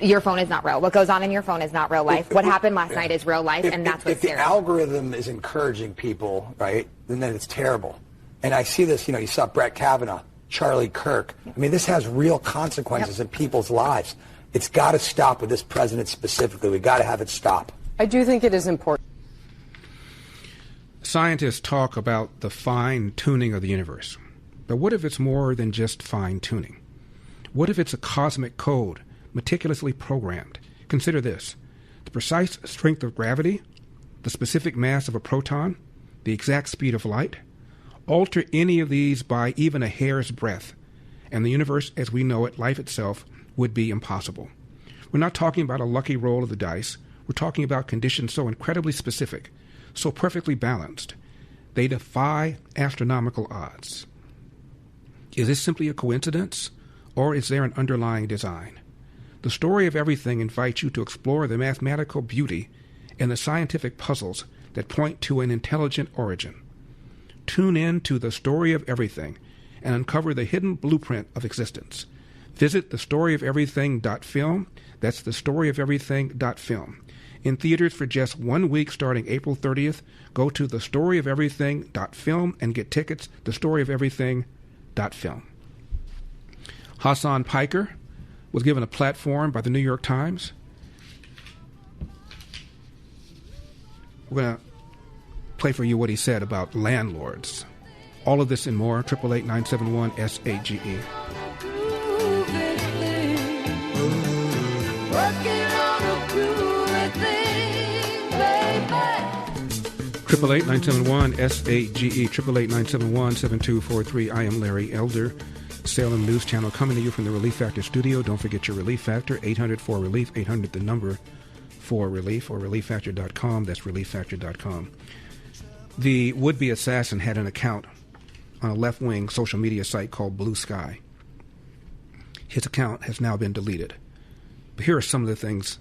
S24: your phone is not real. What goes on in your phone is not real life. What happened last night is real life, and that's what's scary.
S22: If the algorithm is encouraging people, right, then it's terrible. And I see this, you saw Brett Kavanaugh, Charlie Kirk. I mean, this has real consequences in people's lives. It's got to stop with this president specifically. We've got to have it stop.
S23: I do think it is important.
S2: Scientists talk about the fine-tuning of the universe. But what if it's more than just fine-tuning? What if it's a cosmic code, meticulously programmed? Consider this: the precise strength of gravity, the specific mass of a proton, the exact speed of light. Alter any of these by even a hair's breadth, and the universe as we know it, life itself, would be impossible. We're not talking about a lucky roll of the dice. We're talking about conditions so incredibly specific, so perfectly balanced, they defy astronomical odds. Is this simply a coincidence, or is there an underlying design? The story of everything invites you to explore the mathematical beauty and the scientific puzzles that point to an intelligent origin. Tune in to the story of everything and uncover the hidden blueprint of existence. Visit thestoryoferything.film. That's thestoryoferything.film. In theaters for just 1 week starting April 30th, go to thestoryoferything.film and get tickets, thestoryoferything.film. Hassan Piker was given a platform by the New York Times. We're going to play for you what he said about landlords. All of this and more, 888-971-SAGE. Triple 8-971-SAGE, 888-971-7243. I am Larry Elder, Salem News Channel, coming to you from the Relief Factor studio. Don't forget your Relief Factor, 800-4RELIEF, 800 the number 4RELIEF, or ReliefFactor.com. That's ReliefFactor.com. The would-be assassin had an account on a left-wing social media site called Blue Sky. His account has now been deleted. But here are some of the things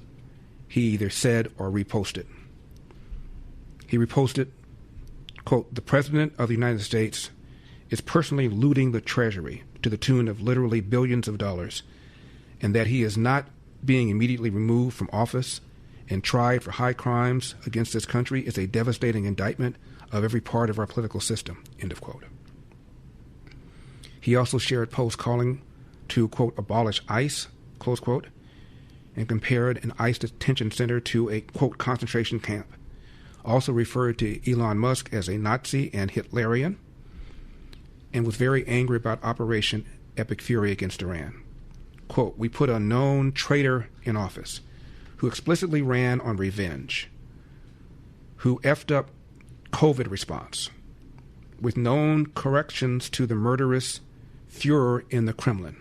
S2: he either said or reposted. He reposted, quote, "The President of the United States is personally looting the Treasury to the tune of literally billions of dollars, and that he is not being immediately removed from office and tried for high crimes against this country is a devastating indictment of every part of our political system," end of quote. He also shared posts calling to, quote, "abolish ICE," close quote, and compared an ICE detention center to a, quote, "concentration camp." Also referred to Elon Musk as a Nazi and Hitlerian, and was very angry about Operation Epic Fury against Iran. Quote, "We put a known traitor in office who explicitly ran on revenge, who effed up COVID response, with known corrections to the murderous Fuhrer in the Kremlin.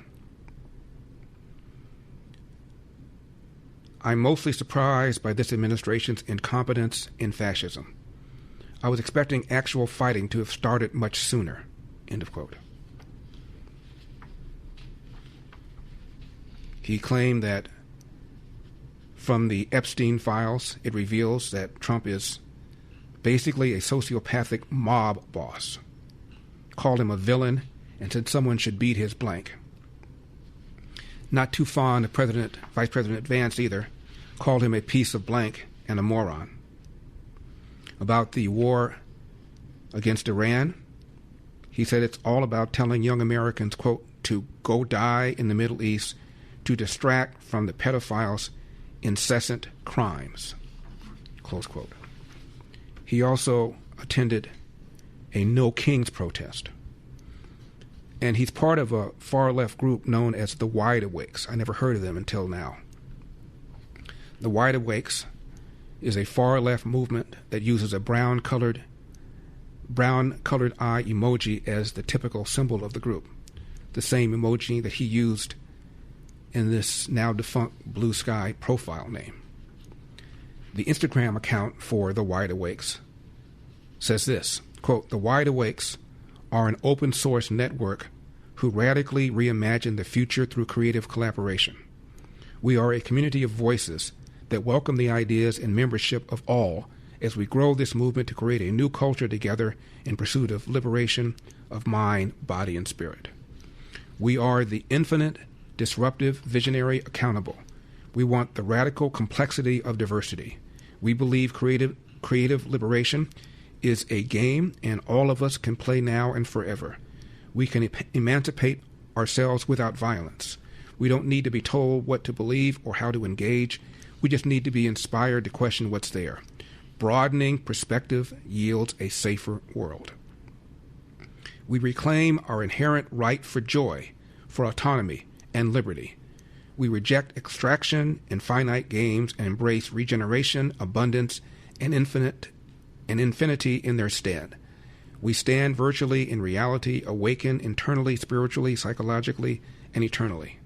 S2: I'm mostly surprised by this administration's incompetence in fascism. I was expecting actual fighting to have started much sooner," end of quote. He claimed that from the Epstein files, it reveals that Trump is basically a sociopathic mob boss. Called him a villain and said someone should beat his blank. Not too fond of Vice President Vance either, called him a piece of blank and a moron. About the war against Iran, he said it's all about telling young Americans, quote, "to go die in the Middle East to distract from the pedophiles' incessant crimes," close quote. He also attended a No Kings protest. And he's part of a far-left group known as the Wide Awakes. I never heard of them until now. The Wide Awakes is a far-left movement that uses a brown-colored eye emoji as the typical symbol of the group, the same emoji that he used in this now-defunct Blue Sky profile name. The Instagram account for the Wide Awakes says this, quote, "The Wide Awakes are an open-source network who radically reimagine the future through creative collaboration. We are a community of voices that welcome the ideas and membership of all as we grow this movement to create a new culture together in pursuit of liberation of mind, body, and spirit. We are the infinite, disruptive, visionary, accountable. We want the radical complexity of diversity. We believe creative liberation is a game, and all of us can play now and forever. We can emancipate ourselves without violence. We don't need to be told what to believe or how to engage. We just need to be inspired to question what's there. Broadening perspective yields a safer world. We reclaim our inherent right for joy, for autonomy and liberty. We reject extraction and finite games and embrace regeneration, abundance, and infinity in their stead. We stand virtually in reality, awaken internally, spiritually, psychologically, and eternally.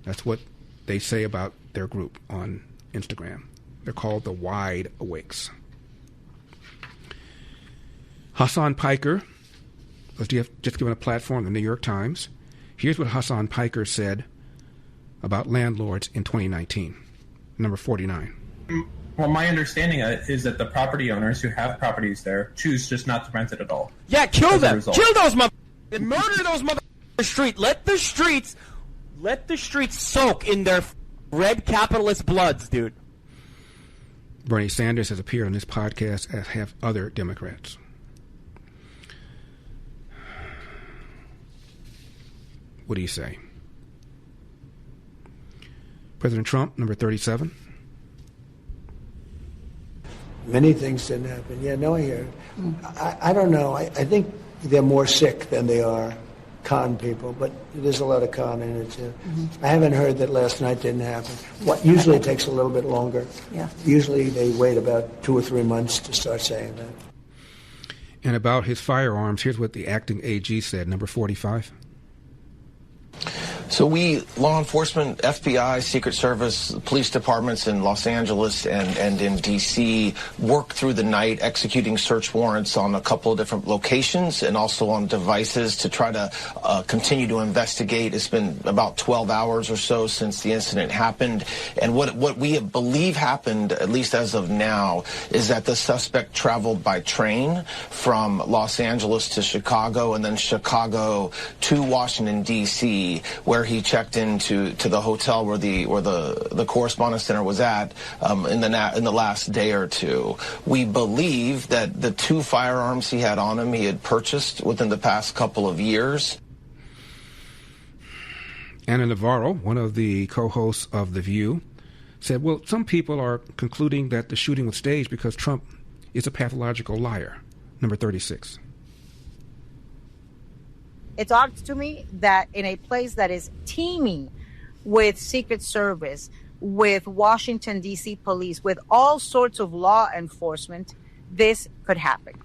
S2: That's what they say about their group on Instagram. They're called the Wide Awakes. Hassan Piker was just given a platform in the New York Times. Here's what Hassan Piker said about landlords in 2019. Number 49.
S1: Well, my understanding is that the property owners who have properties there choose just not to rent it at all.
S6: Yeah, kill them. Kill those motherfuckers. Murder those motherfuckers in the street. Let the streets soak in their red capitalist bloods, dude.
S2: Bernie Sanders has appeared on this podcast, as have other Democrats. What do you say? President Trump, number 37.
S13: Many things didn't happen. Yeah, no, I hear it. I don't know. I think they're more sick than they are con people, but there's a lot of con in it, too. I haven't heard that last night didn't happen. Usually it takes a little bit longer.
S7: Yeah.
S13: Usually they wait about 2 or 3 months to start saying that.
S2: And about his firearms, here's what the acting AG said, number 45.
S8: So we, law enforcement, FBI, Secret Service, police departments in Los Angeles and in D.C. worked through the night executing search warrants on a couple of different locations and also on devices to try to continue to investigate. It's been about 12 hours or so since the incident happened. And what we believe happened, at least as of now, is that the suspect traveled by train from Los Angeles to Chicago and then Chicago to Washington, D.C., where he checked into the hotel where the Correspondents Dinner was at in the last day or two. We believe that the 2 firearms he had on him he had purchased within the past couple of years.
S2: Anna Navarro, one of the co-hosts of The View, said, well, some people are concluding that the shooting was staged because Trump is a pathological liar. Number 36.
S10: It's odd to me that in a place that is teeming with Secret Service, with Washington, D.C. police, with all sorts of law enforcement, this could happen.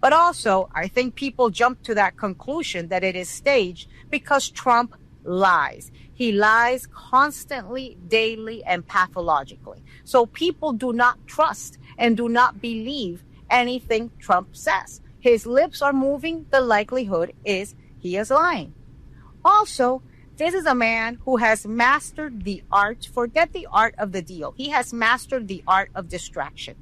S10: But also, I think people jump to that conclusion that it is staged because Trump lies. He lies constantly, daily, and pathologically. So people do not trust and do not believe anything Trump says. His lips are moving. The likelihood is he is lying. Also, this is a man who has mastered the art, forget the art of the deal. He has mastered the art of distraction.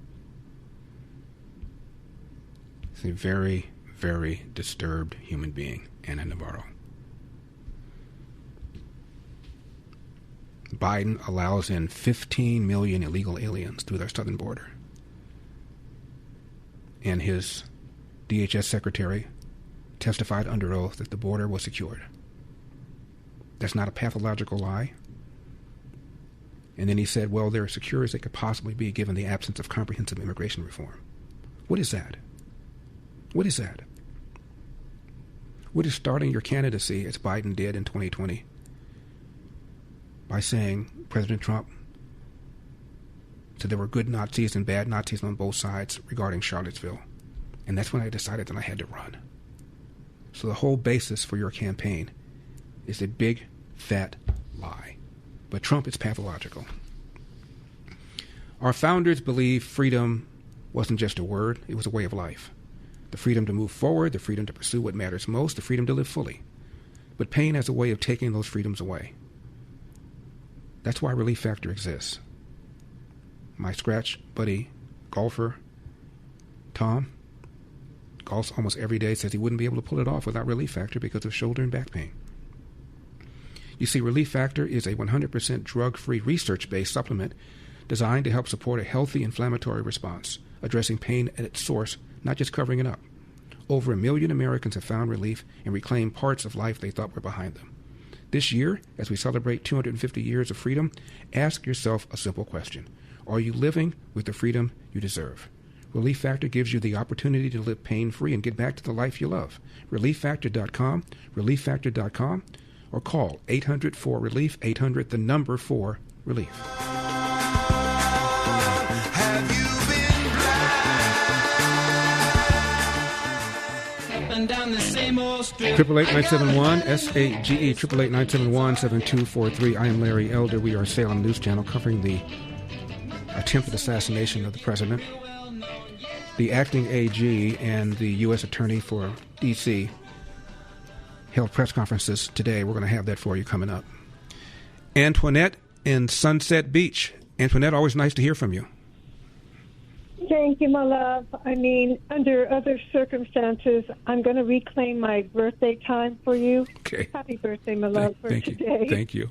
S2: He's a very, very disturbed human being, Anna Navarro. Biden allows in 15 million illegal aliens through their southern border. And his DHS secretary testified under oath that the border was secured. That's not a pathological lie. And then he said, well, they're as secure as they could possibly be given the absence of comprehensive immigration reform. What is that? What is that? What is starting your candidacy, as Biden did in 2020, by saying President Trump said there were good Nazis and bad Nazis on both sides regarding Charlottesville. And that's when I decided that I had to run. So the whole basis for your campaign is a big, fat lie. But Trump is pathological. Our founders believed freedom wasn't just a word, it was a way of life. The freedom to move forward, the freedom to pursue what matters most, the freedom to live fully. But pain has a way of taking those freedoms away. That's why Relief Factor exists. My scratch buddy, golfer, Tom, golfs almost every day, says he wouldn't be able to pull it off without Relief Factor because of shoulder and back pain. You see, Relief Factor is a 100% drug-free, research-based supplement designed to help support a healthy inflammatory response, addressing pain at its source, not just covering it up. Over 1 million Americans have found relief and reclaimed parts of life they thought were behind them. This year, as we celebrate 250 years of freedom, ask yourself a simple question. Are you living with the freedom you deserve? Relief Factor gives you the opportunity to live pain-free and get back to the life you love. ReliefFactor.com, ReliefFactor.com, or call 800-4-RELIEF, 800-4-RELIEF.
S5: Have you been blind? Up and down the same old street.
S2: 888-971-SAGE, 888-971-7243. I am Larry Elder. We are Salem News Channel covering the attempted assassination of the president. The acting AG and the U.S. Attorney for D.C. held press conferences today. We're going to have that for you coming up. Antoinette in Sunset Beach. Antoinette, always nice to hear from you.
S9: Thank you, my love. I mean, under other circumstances, I'm going to reclaim my birthday time for you.
S2: Okay.
S9: Happy birthday, my love, for today.
S2: Thank you.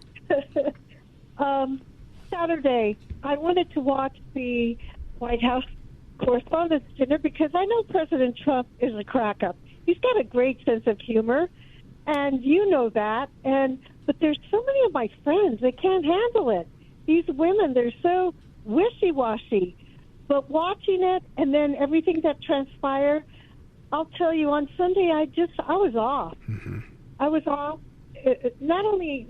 S9: Saturday, I wanted to watch the White House Correspondents' Dinner because I know President Trump is a crack-up. He's got a great sense of humor, and you know that. But there's so many of my friends, they can't handle it. These women, they're so wishy-washy. But watching it and then everything that transpired, I'll tell you, on Sunday, I was off.
S2: Mm-hmm.
S9: I was off. Not only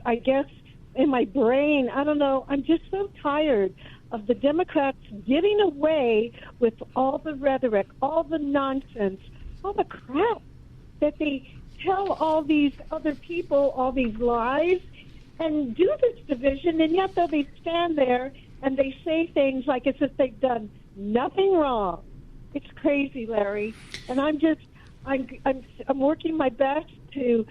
S9: I guess, in my brain, I don't know, I'm just so tired of the Democrats getting away with all the rhetoric, all the nonsense, all the crap that they tell all these other people, all these lies, and do this division, and yet they'll be stand there and they say things like as if they've done nothing wrong. It's crazy, Larry. And I'm working my best to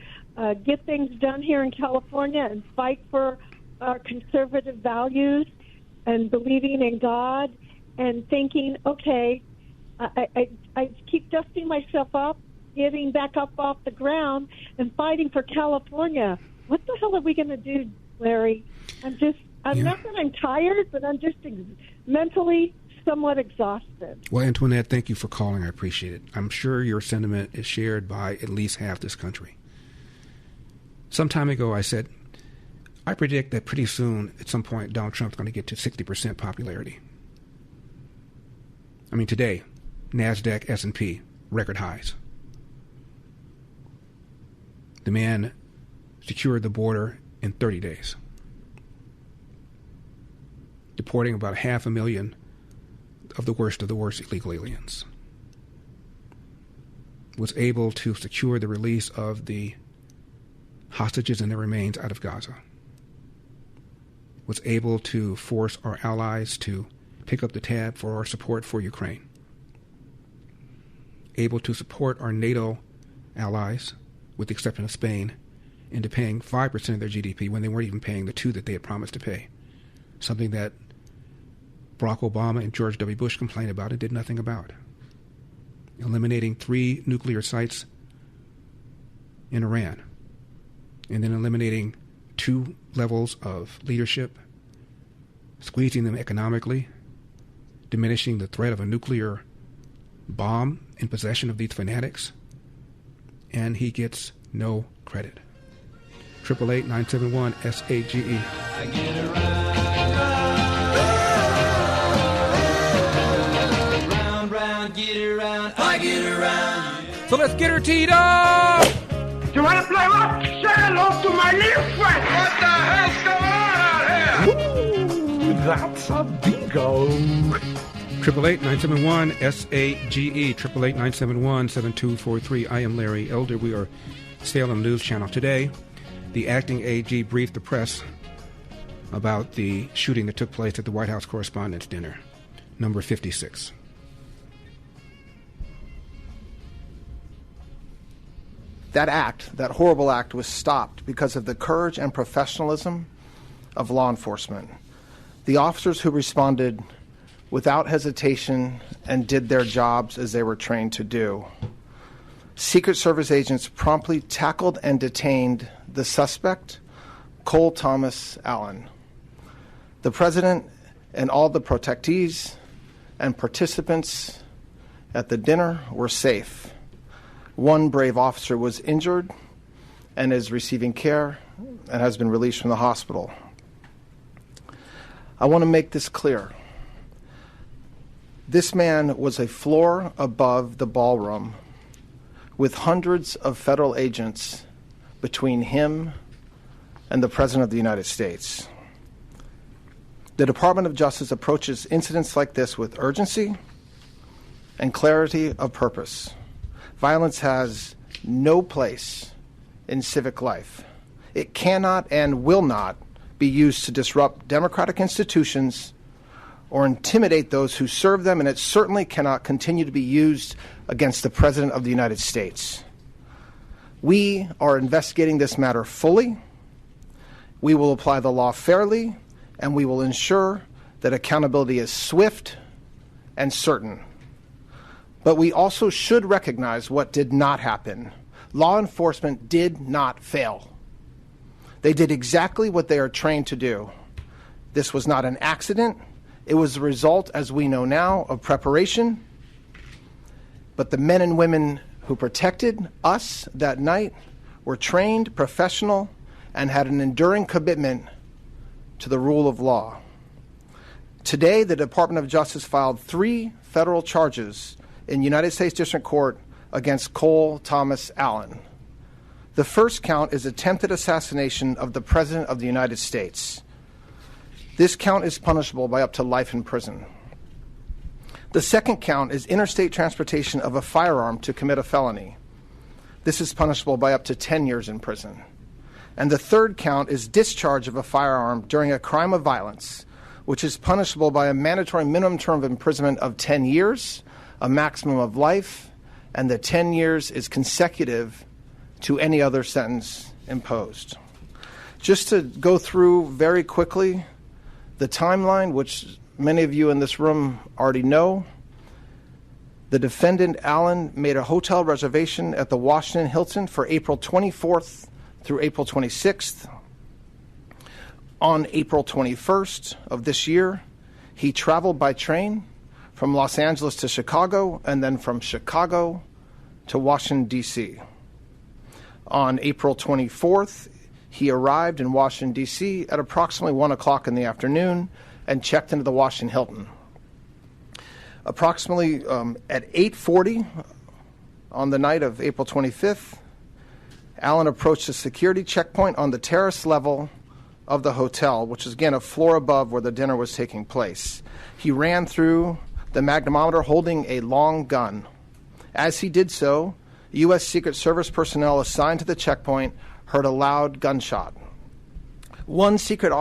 S9: get things done here in California and fight for our conservative values and believing in God and thinking, okay, I keep dusting myself up, getting back up off the ground and fighting for California. What the hell are we going to do, Larry? Not that I'm tired, but I'm just mentally somewhat exhausted.
S2: Well, Antoinette, thank you for calling. I appreciate it. I'm sure your sentiment is shared by at least half this country. Some time ago, I said, I predict that pretty soon, at some point, Donald Trump's going to get to 60% popularity. I mean, today, NASDAQ, S&P, record highs. The man secured the border in 30 days. Deporting about 500,000 of the worst illegal aliens. Was able to secure the release of the hostages and their remains out of Gaza. Was able to force our allies to pick up the tab for our support for Ukraine. Able to support our NATO allies, with the exception of Spain, into paying 5% of their GDP when they weren't even paying the 2% that they had promised to pay. Something that Barack Obama and George W. Bush complained about and did nothing about. Eliminating 3 nuclear sites in Iran, and then eliminating 2 levels of leadership, squeezing them economically, diminishing the threat of a nuclear bomb in possession of these fanatics, and he gets no credit. 888-971-SAGE.
S5: I get around. I get around.
S2: So let's get her teed up!
S3: You want to play what? Say hello to my little friend.
S4: What the hell's going on out here?
S3: Ooh, that's a bingo.
S2: 888-971-SAGE, 888-971-7243. I am Larry Elder. We are Salem News Channel. Today, the acting AG briefed the press about the shooting that took place at the White House Correspondents' Dinner, number 56.
S8: That horrible act, was stopped because of the courage and professionalism of law enforcement. The officers who responded without hesitation and did their jobs as they were trained to do. Secret Service agents promptly tackled and detained the suspect, Cole Thomas Allen. The president and all the protectees and participants at the dinner were safe. One brave officer was injured and is receiving care and has been released from the hospital. I want to make this clear. This man was a floor above the ballroom with hundreds of federal agents between him and the President of the United States. The Department of Justice approaches incidents like this with urgency and clarity of purpose. Violence has no place in civic life. It cannot and will not be used to disrupt democratic institutions or intimidate those who serve them, and it certainly cannot continue to be used against the President of the United States. We are investigating this matter fully. We will apply the law fairly, and we will ensure that accountability is swift and certain. But we also should recognize what did not happen. Law enforcement did not fail. They did exactly what they are trained to do. This was not an accident. It was the result, as we know now, of preparation. But the men and women who protected us that night were trained, professional, and had an enduring commitment to the rule of law. Today, the Department of Justice filed 3 federal charges in United States District Court against Cole Thomas Allen. The first count is attempted assassination of the President of the United States. This count is punishable by up to life in prison. The second count is interstate transportation of a firearm to commit a felony. This is punishable by up to 10 years in prison. And the third count is discharge of a firearm during a crime of violence, which is punishable by a mandatory minimum term of imprisonment of 10 years, a maximum of life, and the 10 years is consecutive to any other sentence imposed. Just to go through very quickly the timeline, which many of you in this room already know, the defendant, Allen, made a hotel reservation at the Washington Hilton for April 24th through April 26th. On April 21st of this year, he traveled by train from Los Angeles to Chicago and then from Chicago to Washington, D.C. On April 24th, he arrived in Washington, D.C. at approximately 1 o'clock in the afternoon and checked into the Washington Hilton. Approximately at 8:40 on the night of April 25th, Allen approached a security checkpoint on the terrace level of the hotel, which is, again, a floor above where the dinner was taking place. He ran through the magnetometer holding a long gun. As he did so, U.S. Secret Service personnel assigned to the checkpoint heard a loud gunshot. One Secret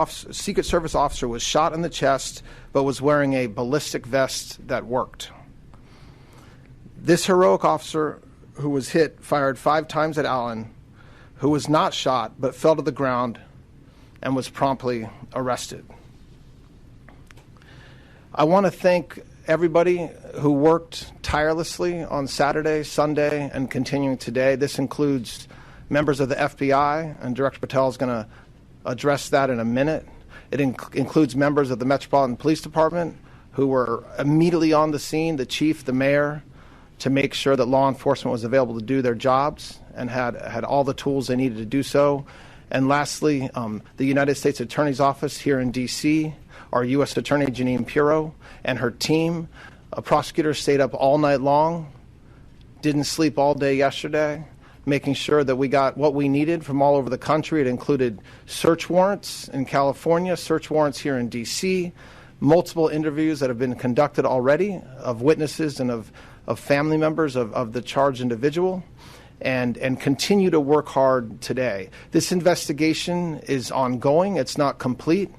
S8: Service officer was shot in the chest, but was wearing a ballistic vest that worked. This heroic officer who was hit fired 5 times at Allen, who was not shot but fell to the ground and was promptly arrested. I want to thank everybody who worked tirelessly on Saturday, Sunday, and continuing today. This includes members of the FBI, and Director Patel is going to address that in a minute. It includes members of the Metropolitan Police Department who were immediately on the scene, the chief, the mayor, to make sure that law enforcement was available to do their jobs and had all the tools they needed to do so. And lastly, the United States Attorney's Office here in D.C., our U.S. Attorney Janine Pirro and her team. A prosecutor stayed up all night long, didn't sleep all day yesterday, making sure that we got what we needed from all over the country. It included search warrants in California, search warrants here in D.C., multiple interviews that have been conducted already of witnesses and of family members of the charged individual, and continue to work hard today. This investigation is ongoing. It's not complete.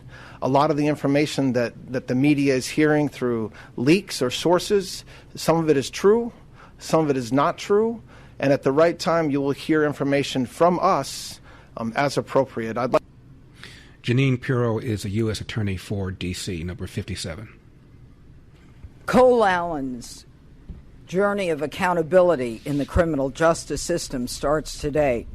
S8: A lot of the information that the media is hearing through leaks or sources, some of it is true, some of it is not true, and at the right time you will hear information from us as appropriate.
S2: Janine Pirro is a U.S. Attorney for D.C., number 57.
S11: Cole Allen's journey of accountability in the criminal justice system starts today.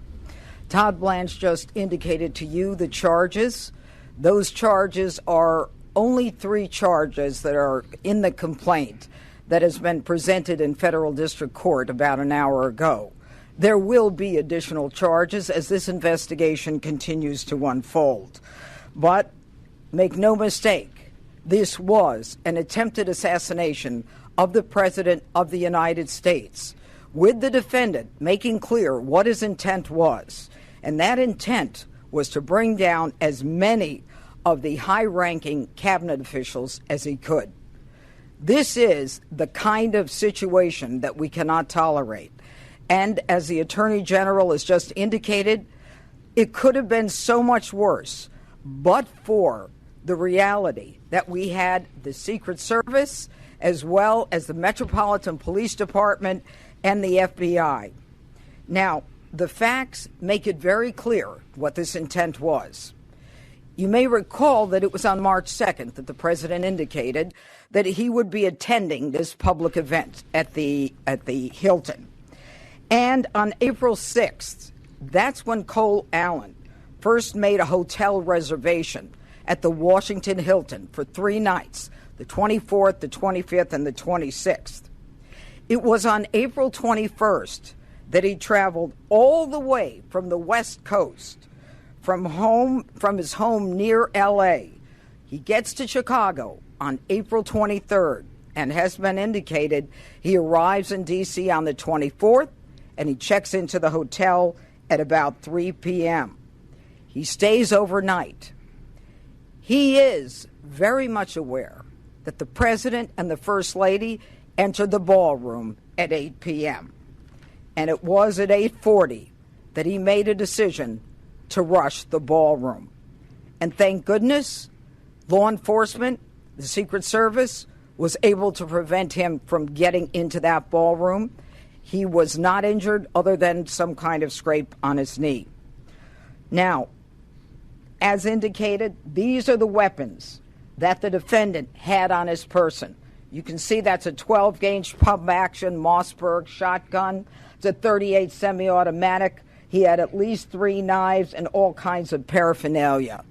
S11: Todd Blanche just indicated to you the charges. Those charges are only 3 charges that are in the complaint that has been presented in federal district court about an hour ago. There will be additional charges as this investigation continues to unfold. But make no mistake, this was an attempted assassination of the President of the United States, with the defendant making clear what his intent was. And that intent was to bring down as many of the high-ranking cabinet officials as he could. This is the kind of situation that we cannot tolerate. And as the Attorney General has just indicated, it could have been so much worse, but for the reality that we had the Secret Service as well as the Metropolitan Police Department and the FBI. Now, the facts make it very clear what this intent was. You may recall that it was on March 2nd that the president indicated that he would be attending this public event at the Hilton. And on April 6th, that's when Cole Allen first made a hotel reservation at the Washington Hilton for 3 nights, the 24th, the 25th, and the 26th. It was on April 21st that he traveled all the way from the West Coast, from his home near L.A. He gets to Chicago on April 23rd, and has been indicated he arrives in D.C. on the 24th, and he checks into the hotel at about 3 p.m. He stays overnight. He is very much aware that the president and the first lady entered the ballroom at 8 p.m. And it was at 8:40 that he made a decision to rush the ballroom. And thank goodness, law enforcement, the Secret Service, was able to prevent him from getting into that ballroom. He was not injured other than some kind of scrape on his knee. Now, as indicated, these are the weapons that the defendant had on his person. You can see that's a 12-gauge pump-action Mossberg shotgun. It's a .38 semi-automatic. He had at least 3 knives and all kinds of paraphernalia.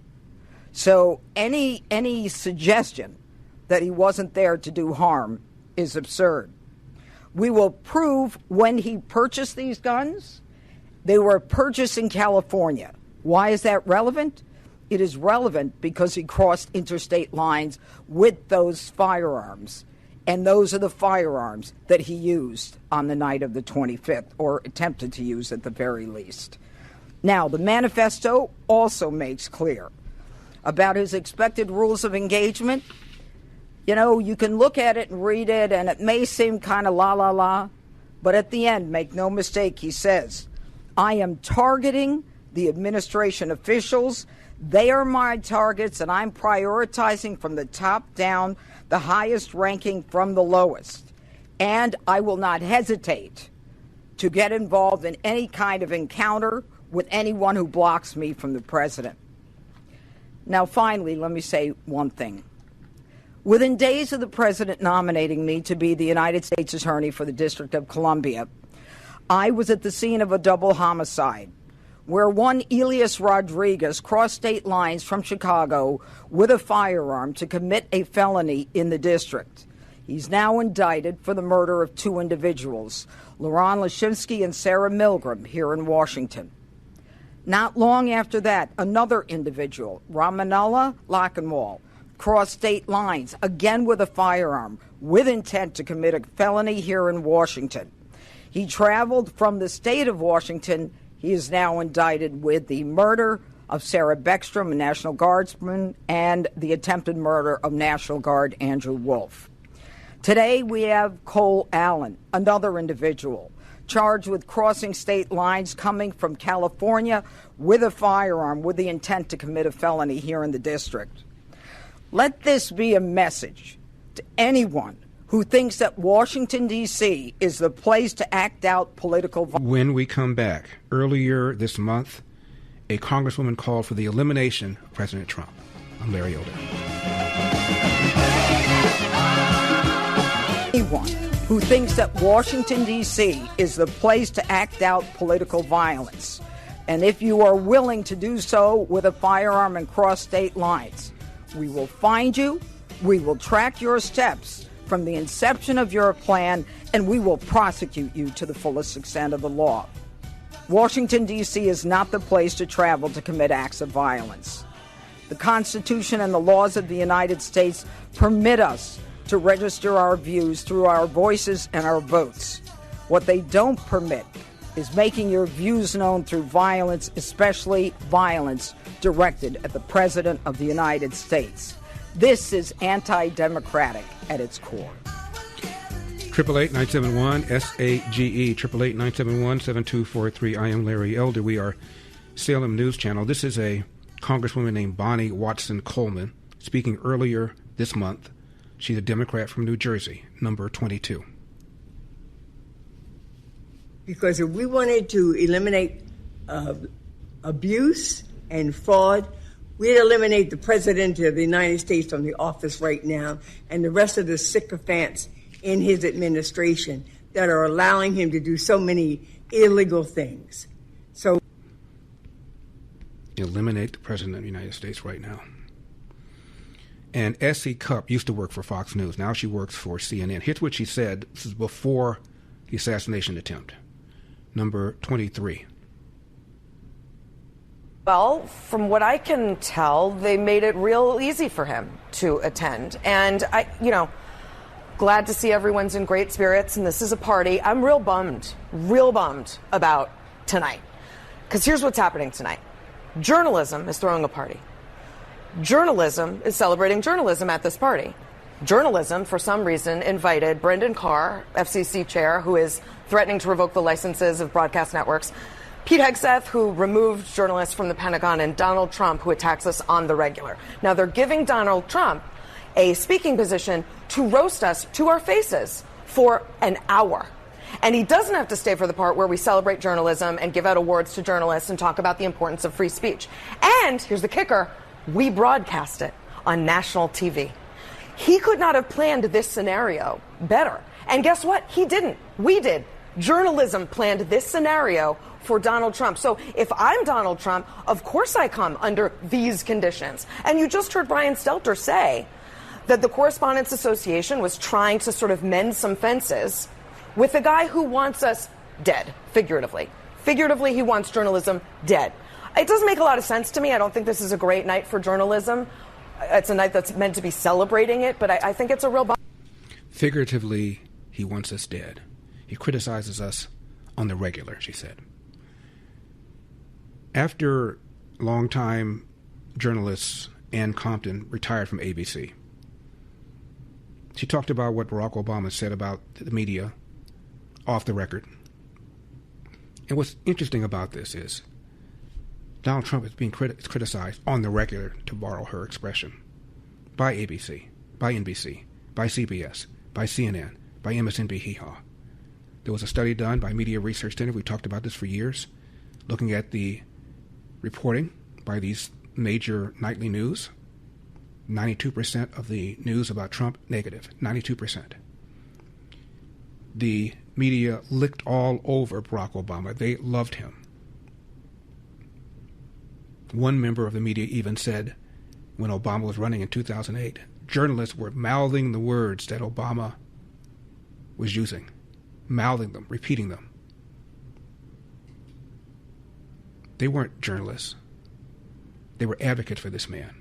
S11: So any suggestion that he wasn't there to do harm is absurd. We will prove when he purchased these guns. They were purchased in California. Why is that relevant? It is relevant because he crossed interstate lines with those firearms. And those are the firearms that he used on the night of the 25th, or attempted to use at the very least. Now, the manifesto also makes clear about his expected rules of engagement. You know, you can look at it and read it, and it may seem kind of la, but at the end, make no mistake, he says, I am targeting the administration officials. They are my targets, and I'm prioritizing from the top down, the highest ranking from the lowest. And I will not hesitate to get involved in any kind of encounter with anyone who blocks me from the president. Now, finally, let me say one thing. Within days of the president nominating me to be the United States Attorney for the District of Columbia, I was at the scene of a double homicide where one Elias Rodriguez crossed state lines from Chicago with a firearm to commit a felony in the district. He's now indicted for the murder of 2 individuals, Laron Lashinsky and Sarah Milgram, here in Washington. Not long after that, another individual, Ramanullah Lockenwall, crossed state lines, again with a firearm, with intent to commit a felony here in Washington. He traveled from the state of Washington. He is now indicted with the murder of Sarah Beckstrom, a National Guardsman, and the attempted murder of National Guard Andrew Wolf. Today we have Cole Allen, another individual, charged with crossing state lines, coming from California with a firearm with the intent to commit a felony here in the district. Let this be a message to anyone who thinks that Washington, D.C. is the place to act out political violence.
S2: When we come back, earlier this month, a congresswoman called for the elimination of President Trump. I'm Larry Elder.
S11: Anyone who thinks that Washington, D.C. is the place to act out political violence, and if you are willing to do so with a firearm and cross state lines, we will find you, we will track your steps from the inception of your plan, and we will prosecute you to the fullest extent of the law. Washington, D.C. is not the place to travel to commit acts of violence. The Constitution and the laws of the United States permit us to register our views through our voices and our votes. What they don't permit is making your views known through violence, especially violence directed at the President of the United States. This is anti-democratic at its core.
S2: 888-971-SAGE, 888-971-7243. I am Larry Elder. We are Salem News Channel. This is a Congresswoman named Bonnie Watson Coleman speaking earlier this month. She's a Democrat from New Jersey, number 22.
S12: Because if we wanted to eliminate abuse and fraud, we'd eliminate the President of the United States from the office right now and the rest of the sycophants in his administration that are allowing him to do so many illegal things. So
S2: eliminate the President of the United States right now. And S.C. Cupp used to work for Fox News. Now she works for CNN. Here's what she said. This is before the assassination attempt. Number 23.
S14: Well, from what I can tell, they made it real easy for him to attend. And glad to see everyone's in great spirits, and this is a party. I'm real bummed about tonight. Because here's what's happening tonight. Journalism is throwing a party. Journalism is celebrating journalism at this party. Journalism, for some reason, invited Brendan Carr, FCC chair, who is threatening to revoke the licenses of broadcast networks, Pete Hegseth, who removed journalists from the Pentagon, and Donald Trump, who attacks us on the regular. Now, they're giving Donald Trump a speaking position to roast us to our faces for an hour. And he doesn't have to stay for the part where we celebrate journalism and give out awards to journalists and talk about the importance of free speech. And here's the kicker. We broadcast it on national TV. He could not have planned this scenario better. And guess what? He didn't. We did. Journalism planned this scenario for Donald Trump. So if I'm Donald Trump, of course I come under these conditions. And you just heard Brian Stelter say that the Correspondents Association was trying to sort of mend some fences with a guy who wants us dead, figuratively. Figuratively, he wants journalism dead. It doesn't make a lot of sense to me. I don't think this is a great night for journalism. It's a night that's meant to be celebrating it, but I think it's a real bummer.
S2: Figuratively, he wants us dead. He criticizes us on the regular, she said. After longtime journalist Ann Compton retired from ABC, she talked about what Barack Obama said about the media off the record. And what's interesting about this is Donald Trump is being criticized on the regular, to borrow her expression, by ABC, by NBC, by CBS, by CNN, by MSNBC Hee-Haw. There was a study done by Media Research Center, we talked about this for years, looking at the reporting by these major nightly news. 92% of the news about Trump, negative. 92%. The media licked all over Barack Obama. They loved him. One member of the media even said, when Obama was running in 2008, journalists were mouthing the words that Obama was using. Mouthing them, repeating them. They weren't journalists. They were advocates for this man.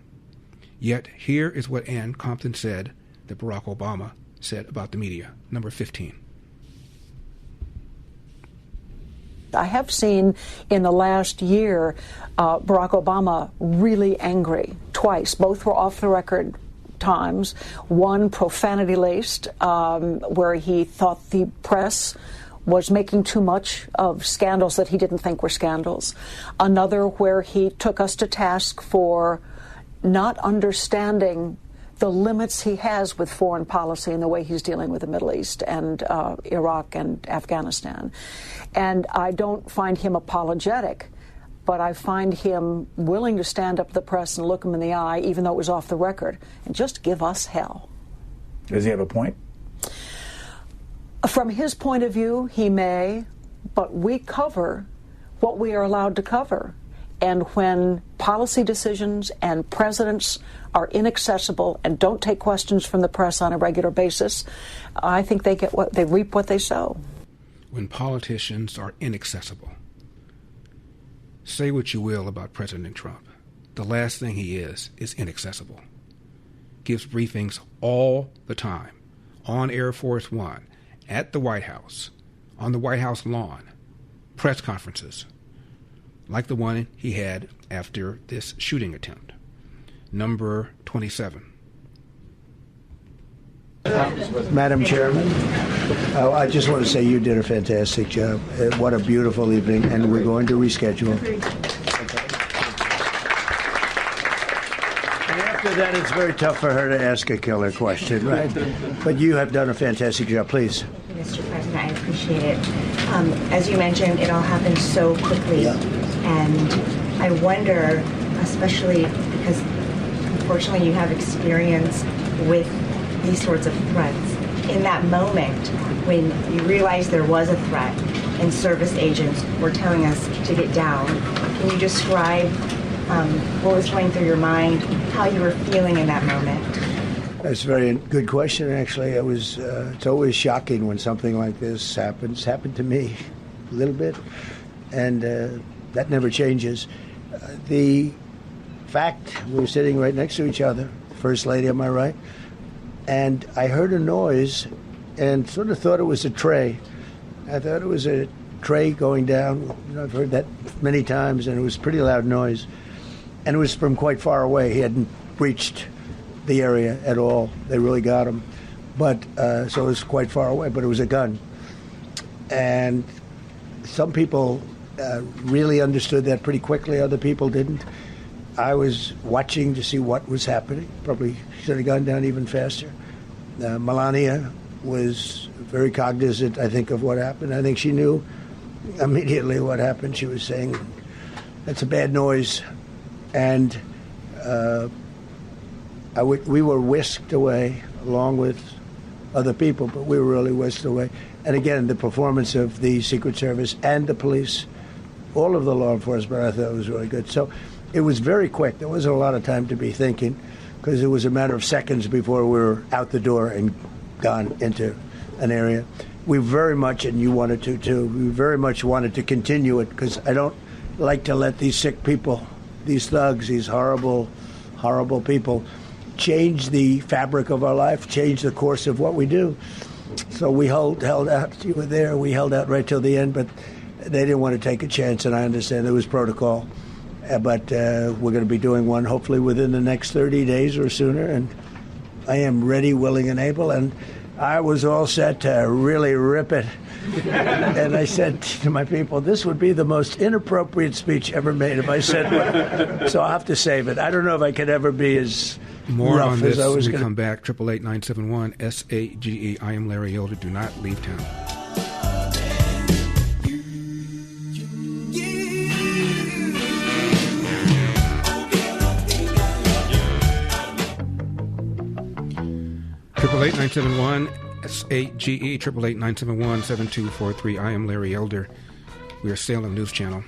S2: Yet, here is what Ann Compton said that Barack Obama said about the media. Number 15.
S15: I have seen in the last year Barack Obama really angry twice. Both were off-the-record times. One profanity-laced, where he thought the press was making too much of scandals that he didn't think were scandals. Another where he took us to task for not understanding the limits he has with foreign policy and the way he's dealing with the Middle East and Iraq and Afghanistan. And I don't find him apologetic, but I find him willing to stand up to the press and look him in the eye, even though it was off the record, and just give us hell.
S17: Does he have a point?
S15: From his point of view, he may, but we cover what we are allowed to cover. And when policy decisions and presidents are inaccessible and don't take questions from the press on a regular basis, I think they reap what they sow.
S2: When politicians are inaccessible, say what you will about President Trump, the last thing he is inaccessible. Gives briefings all the time. on Air Force One, at the White House, on the White House lawn, press conferences, like the one he had after this shooting attempt. Number 27.
S13: Madam Chairman, I just want to say you did a fantastic job. What a beautiful evening, and we're going to reschedule. And after that, it's very tough for her to ask a killer question, right? But you have done a fantastic job. Please.
S16: Mr. President, I appreciate it. As you mentioned, it all happened so quickly, and I wonder, especially because unfortunately you have experience with these sorts of threats. In that moment, when you realized there was a threat and service agents were telling us to get down, can you describe what was going through your mind, how you were feeling in that moment?
S13: That's a very good question, actually. It's always shocking when something like this happens. It's happened to me a little bit, and that never changes. The fact we were sitting right next to each other, First Lady on my right, and I heard a noise and sort of thought it was a tray. I thought it was a tray going down. I've heard that many times, and it was a pretty loud noise. And it was from quite far away. He hadn't reached the area at all. They really got him. But so it was quite far away, but it was a gun. And some people really understood that pretty quickly. Other people didn't. I was watching to see what was happening. Probably should have gone down even faster. Melania was very cognizant, I think, of what happened. I think she knew immediately what happened. She was saying, that's a bad noise. And we were whisked away along with other people, but we were really whisked away. And again, the performance of the Secret Service and the police, all of the law enforcement, I thought was really good. So it was very quick. There wasn't a lot of time to be thinking because it was a matter of seconds before we were out the door and gone into an area. We very much, and you wanted to too, we very much wanted to continue it because I don't like to let these sick people, these thugs, these horrible, horrible people change the fabric of our life, change the course of what we do. So we held out. You were there. We held out right till the end, but they didn't want to take a chance, and I understand there was protocol. But we're going to be doing one hopefully within the next 30 days or sooner, and I am ready, willing, and able. And I was all set to really rip it. And I said to my people, this would be the most inappropriate speech ever made if I said one. So I'll have to save it. I don't know if I could ever be as
S2: More
S13: rough
S2: on this
S13: as I was
S2: when we
S13: going to.
S2: come back. 888-971 SAGE. I am Larry Elder. Do not leave town. Triple 971 SAGE 888-971-7243. I am Larry Elder. We are Salem News Channel.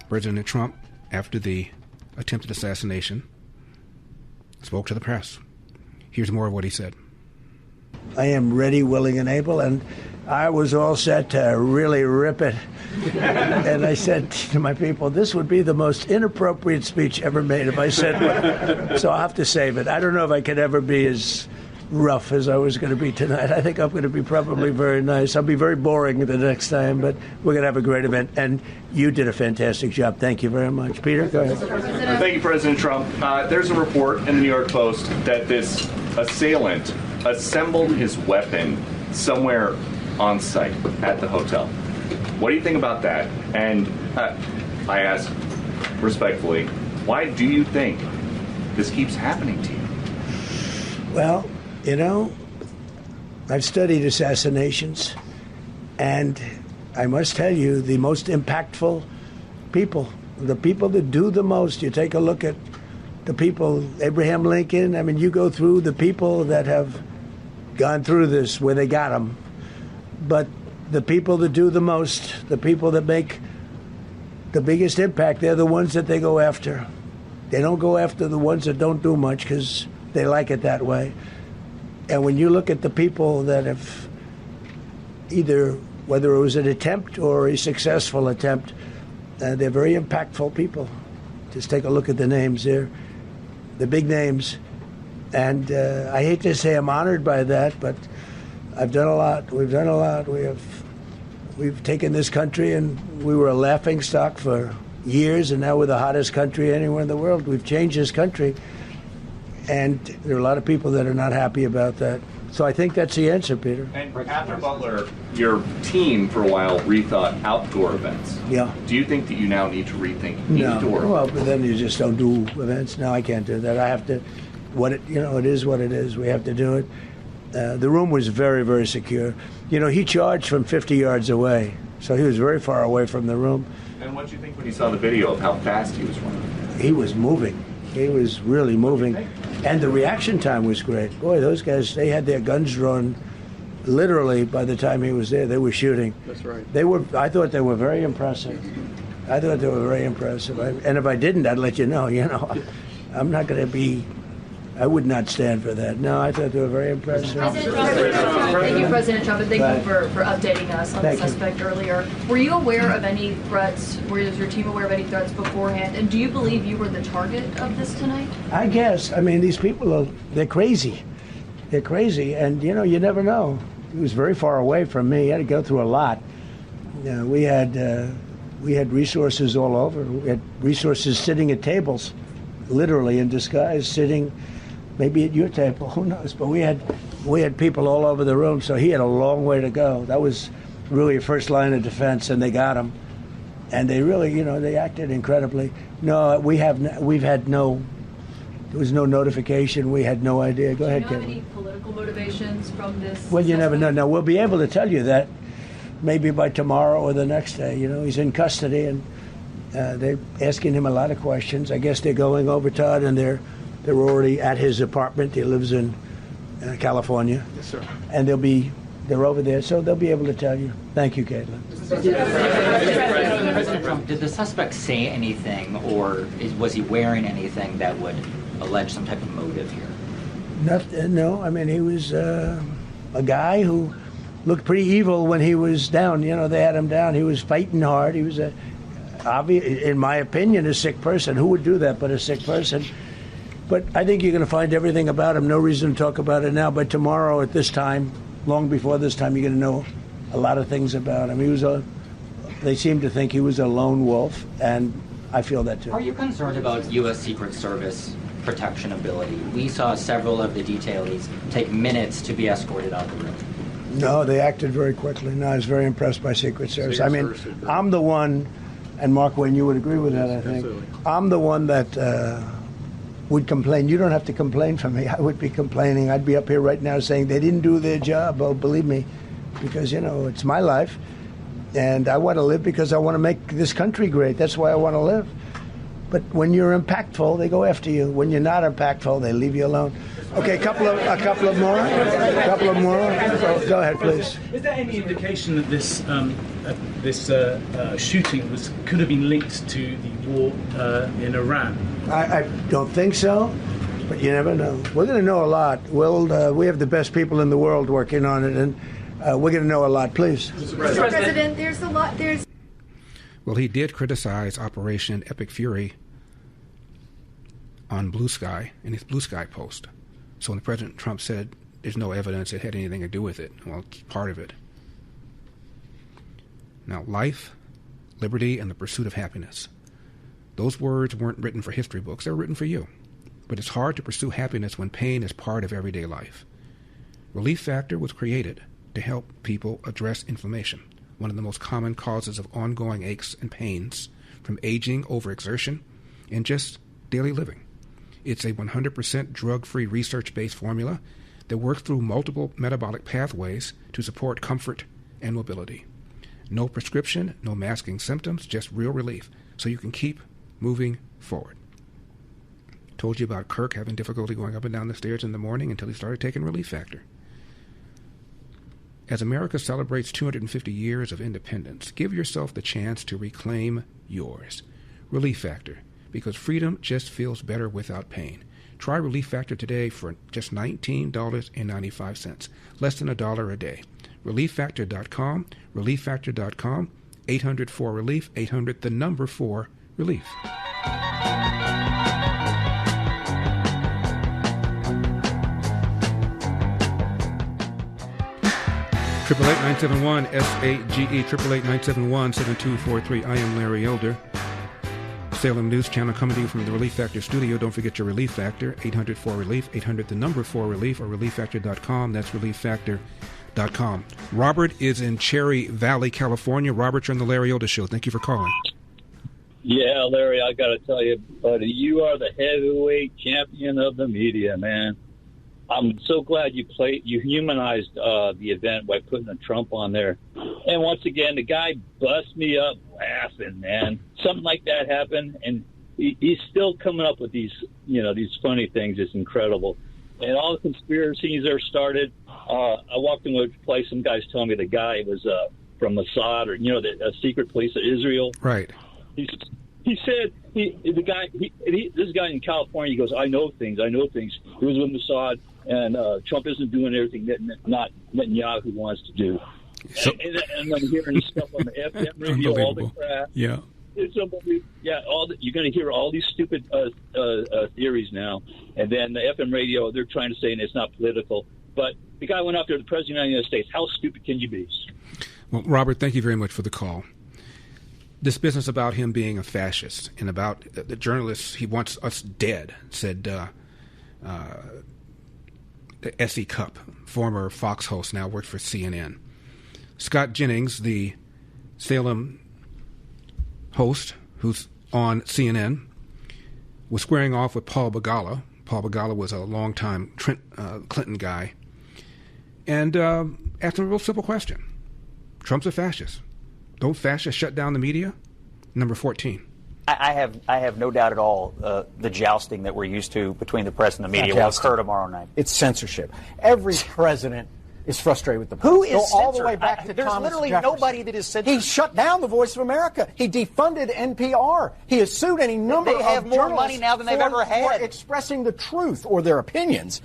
S2: President Trump, after the attempted assassination, spoke to the press. Here's more of what he said.
S13: I am ready, willing, and able, and I was all set to really rip it. And I said to my people, this would be the most inappropriate speech ever made if I said one. So I'll have to save it. I don't know if I could ever be as rough as I was going to be tonight. I think I'm going to be probably very nice. I'll be very boring the next time, but we're going to have a great event. And you did a fantastic job. Thank you very much. Peter, go ahead.
S18: Thank you, President Trump. There's a report in the New York Post that this assailant assembled his weapon somewhere on site at the hotel. What do you think about that? And I ask respectfully, why do you think this keeps happening to you?
S13: Well, you know, I've studied assassinations, and I must tell you, the most impactful people, the people that do the most, you take a look at the people, Abraham Lincoln, I mean, you go through the people that have gone through this, where they got them. But the people that do the most, the people that make the biggest impact, they're the ones that they go after. They don't go after the ones that don't do much because they like it that way. And when you look at the people that have either, whether it was an attempt or a successful attempt, they're very impactful people. Just take a look at the names there. The big names, And I hate to say I'm honored by that, but I've done a lot. We've done a lot. We've taken this country, and we were a laughingstock for years, and now we're the hottest country anywhere in the world. We've changed this country, and there are a lot of people that are not happy about that. So I think that's the answer, Peter.
S18: And after Butler, your team for a while rethought outdoor events.
S13: Yeah.
S18: Do you think that you now need to rethink indoor?
S13: Well, but then you just don't do events. No, I can't do that. I have to. It is what it is. We have to do it. The room was very, very secure. He charged from 50 yards away, so he was very far away from the room.
S18: And what did you think when you saw the video of how fast he was running?
S13: He was moving. He was really moving. And the reaction time was great. Boy, those guys, they had their guns drawn literally by the time he was there. They were shooting.
S19: That's right.
S13: I thought they were very impressive. And if I didn't, I'd let you know. I'm not going to be... I would not stand for that. No, I thought they were very impressive.
S20: Thank you, President Trump, and thank you for updating us on the suspect earlier. Were you aware of any threats? Was your team aware of any threats beforehand? And do you believe you were the target of this tonight?
S13: I guess. I mean, these people they're crazy. They're crazy, and you never know. He was very far away from me. He had to go through a lot. We had resources all over. We had resources sitting at tables, literally in disguise, sitting. Maybe at your table, who knows? But we had people all over the room, so he had a long way to go. That was really a first line of defense, and they got him. And they really, they acted incredibly. No, there was no notification. We had no idea. Go ahead, Kevin.
S20: Do you know any political motivations from this?
S13: Well, you never know. Now, we'll be able to tell you that maybe by tomorrow or the next day. He's in custody, and they're asking him a lot of questions. I guess they're going over, Todd, and they're already at his apartment. He lives in California.
S19: Yes, sir.
S13: And they're over there, so they'll be able to tell you. Thank you, Caitlin.
S21: President Trump, did the suspect say anything, or was he wearing anything that would allege some type of motive here?
S13: No. I mean, he was a guy who looked pretty evil when he was down. They had him down. He was fighting hard. He was in my opinion, a sick person. Who would do that but a sick person? But I think you're going to find everything about him. No reason to talk about it now. But tomorrow at this time, long before this time, you're going to know a lot of things about him. They seem to think he was a lone wolf, and I feel that too.
S21: Are you concerned about U.S. Secret Service protection ability? We saw several of the detailees take minutes to be escorted out of the room.
S13: No, they acted very quickly. No, I was very impressed by Secret Service. I'm the one, and Mark Wayne, you would agree with that, I think.
S19: Absolutely.
S13: I'm the one that would complain. You don't have to complain for me. I would be complaining. I'd be up here right now saying they didn't do their job. Oh, believe me, because, it's my life, and I want to live because I want to make this country great. That's why I want to live. But when you're impactful, they go after you. When you're not impactful, they leave you alone. Okay, a couple of more. Go ahead, please.
S24: Is there any indication that this shooting could have been linked to the war in Iran?
S13: I don't think so, but you never know. We're going to know a lot. We have the best people in the world working on it, and we're going to know a lot. Please.
S20: Mr. President, there's a lot.
S2: Well, he did criticize Operation Epic Fury on Blue Sky in his Blue Sky post. So when President Trump said there's no evidence it had anything to do with it, well, it's part of it. Now, life, liberty, and the pursuit of happiness. Those words weren't written for history books. They were written for you. But it's hard to pursue happiness when pain is part of everyday life. Relief Factor was created to help people address inflammation, one of the most common causes of ongoing aches and pains from aging, overexertion, and just daily living. It's a 100% drug-free research-based formula that works through multiple metabolic pathways to support comfort and mobility. No prescription, no masking symptoms, just real relief, so you can keep moving forward. Told you about Kirk having difficulty going up and down the stairs in the morning until he started taking Relief Factor. As America celebrates 250 years of independence, give yourself the chance to reclaim yours. Relief Factor, because freedom just feels better without pain. Try Relief Factor today for just $19.95, less than $1 a day. ReliefFactor.com, ReliefFactor.com, 800-4-RELIEF, 800-4-RELIEF. 888-971-SAGE, 888-971-7243. I am Larry Elder. Salem News Channel coming to you from the Relief Factor studio. Don't forget your Relief Factor, 800-4RELIEF, 800-4RELIEF, or ReliefFactor.com. That's ReliefFactor.com. Robert is in Cherry Valley, California. Robert, you're on the Larry Elder Show. Thank you for calling.
S1: Yeah, Larry, I got to tell you, buddy, you are the heavyweight champion of the media, man. I'm so glad you humanized the event by putting a Trump on there. And once again, the guy bust me up laughing, man. Something like that happened, and he's still coming up with these funny things. It's incredible. And all the conspiracies are started. I walked into a place, some guys telling me the guy was from Mossad, or the secret police of Israel.
S2: Right.
S1: He said this guy in California. He goes, I know things. He was with Mossad, and Trump isn't doing everything that not Netanyahu wants to do. So, and I'm hearing stuff on the FM radio, all the crap.
S2: Yeah.
S1: It's unbelievable. Yeah, you're going to hear all these stupid theories now, and then the FM radio, they're trying to say it's not political. But the guy went after the President of the United States. How stupid can you be?
S2: Well, Robert, thank you very much for the call. This business about him being a fascist and about the journalists, he wants us dead, said the S.E. Cupp, former Fox host, now works for CNN. Scott Jennings, the Salem host who's on CNN, was squaring off with Paul Begala. Paul Begala was a longtime Clinton guy. And asked him a real simple question. Trump's a fascist. Don't fascists shut down the media? Number 14.
S19: I have no doubt at all the jousting that we're used to between the press and the media will occur tomorrow night.
S22: It's censorship. Every president is frustrated with the press.
S19: Who is
S22: Go
S19: censored?
S22: all the way back to
S19: There's
S22: Thomas
S19: literally
S22: Jefferson.
S19: nobody that is censored.
S22: He shut down the Voice of America. He defunded NPR. He has sued any number of
S19: They have more money now than they've ever had.
S22: for expressing the truth or their opinions.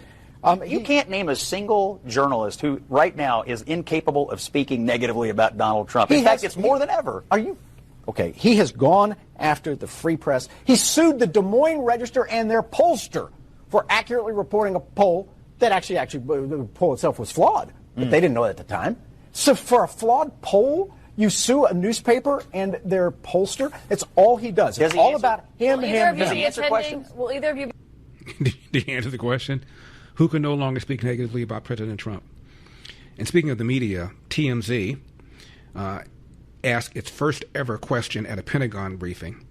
S19: You can't name a single journalist who right now is incapable of speaking negatively about Donald Trump. In fact, it's more than ever.
S22: Are you? Okay, he has gone after the free press. He sued the Des Moines Register and their pollster for accurately reporting a poll that actually the poll itself was flawed, but they didn't know it at the time. So for a flawed poll, you sue a newspaper and their pollster? It's all he does. It's all about him.
S20: Will either of you
S2: Did he answer the question? Who can no longer speak negatively about President Trump? And speaking of the media, TMZ asked its first ever question at a Pentagon briefing.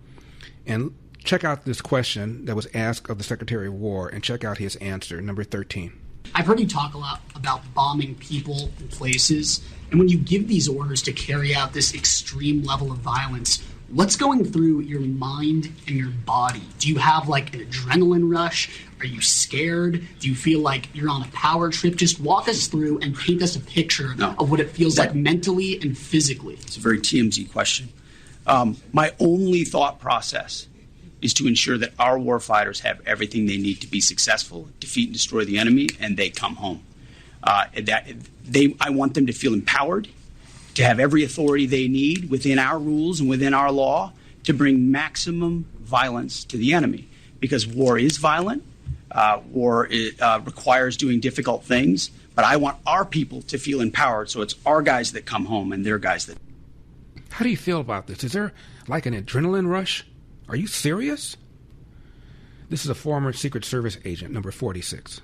S2: And check out this question that was asked of the Secretary of War, and check out his answer, number 13.
S23: I've heard you talk a lot about bombing people and places, and when you give these orders to carry out this extreme level of violence, what's going through your mind and your body? Do you have like an adrenaline rush? Are you scared? Do you feel like you're on a power trip? Just walk us through and paint us a picture of what it feels like mentally and physically.
S25: It's a very TMZ question. My only thought process is to ensure that our warfighters have everything they need to be successful, defeat and destroy the enemy, and they come home. I want them to feel empowered, to have every authority they need within our rules and within our law to bring maximum violence to the enemy. Because war is violent, war requires doing difficult things, but I want our people to feel empowered, so it's our guys that come home and their guys that...
S2: How do you feel about this? Is there like an adrenaline rush? Are you serious? This is a former Secret Service agent, number 46.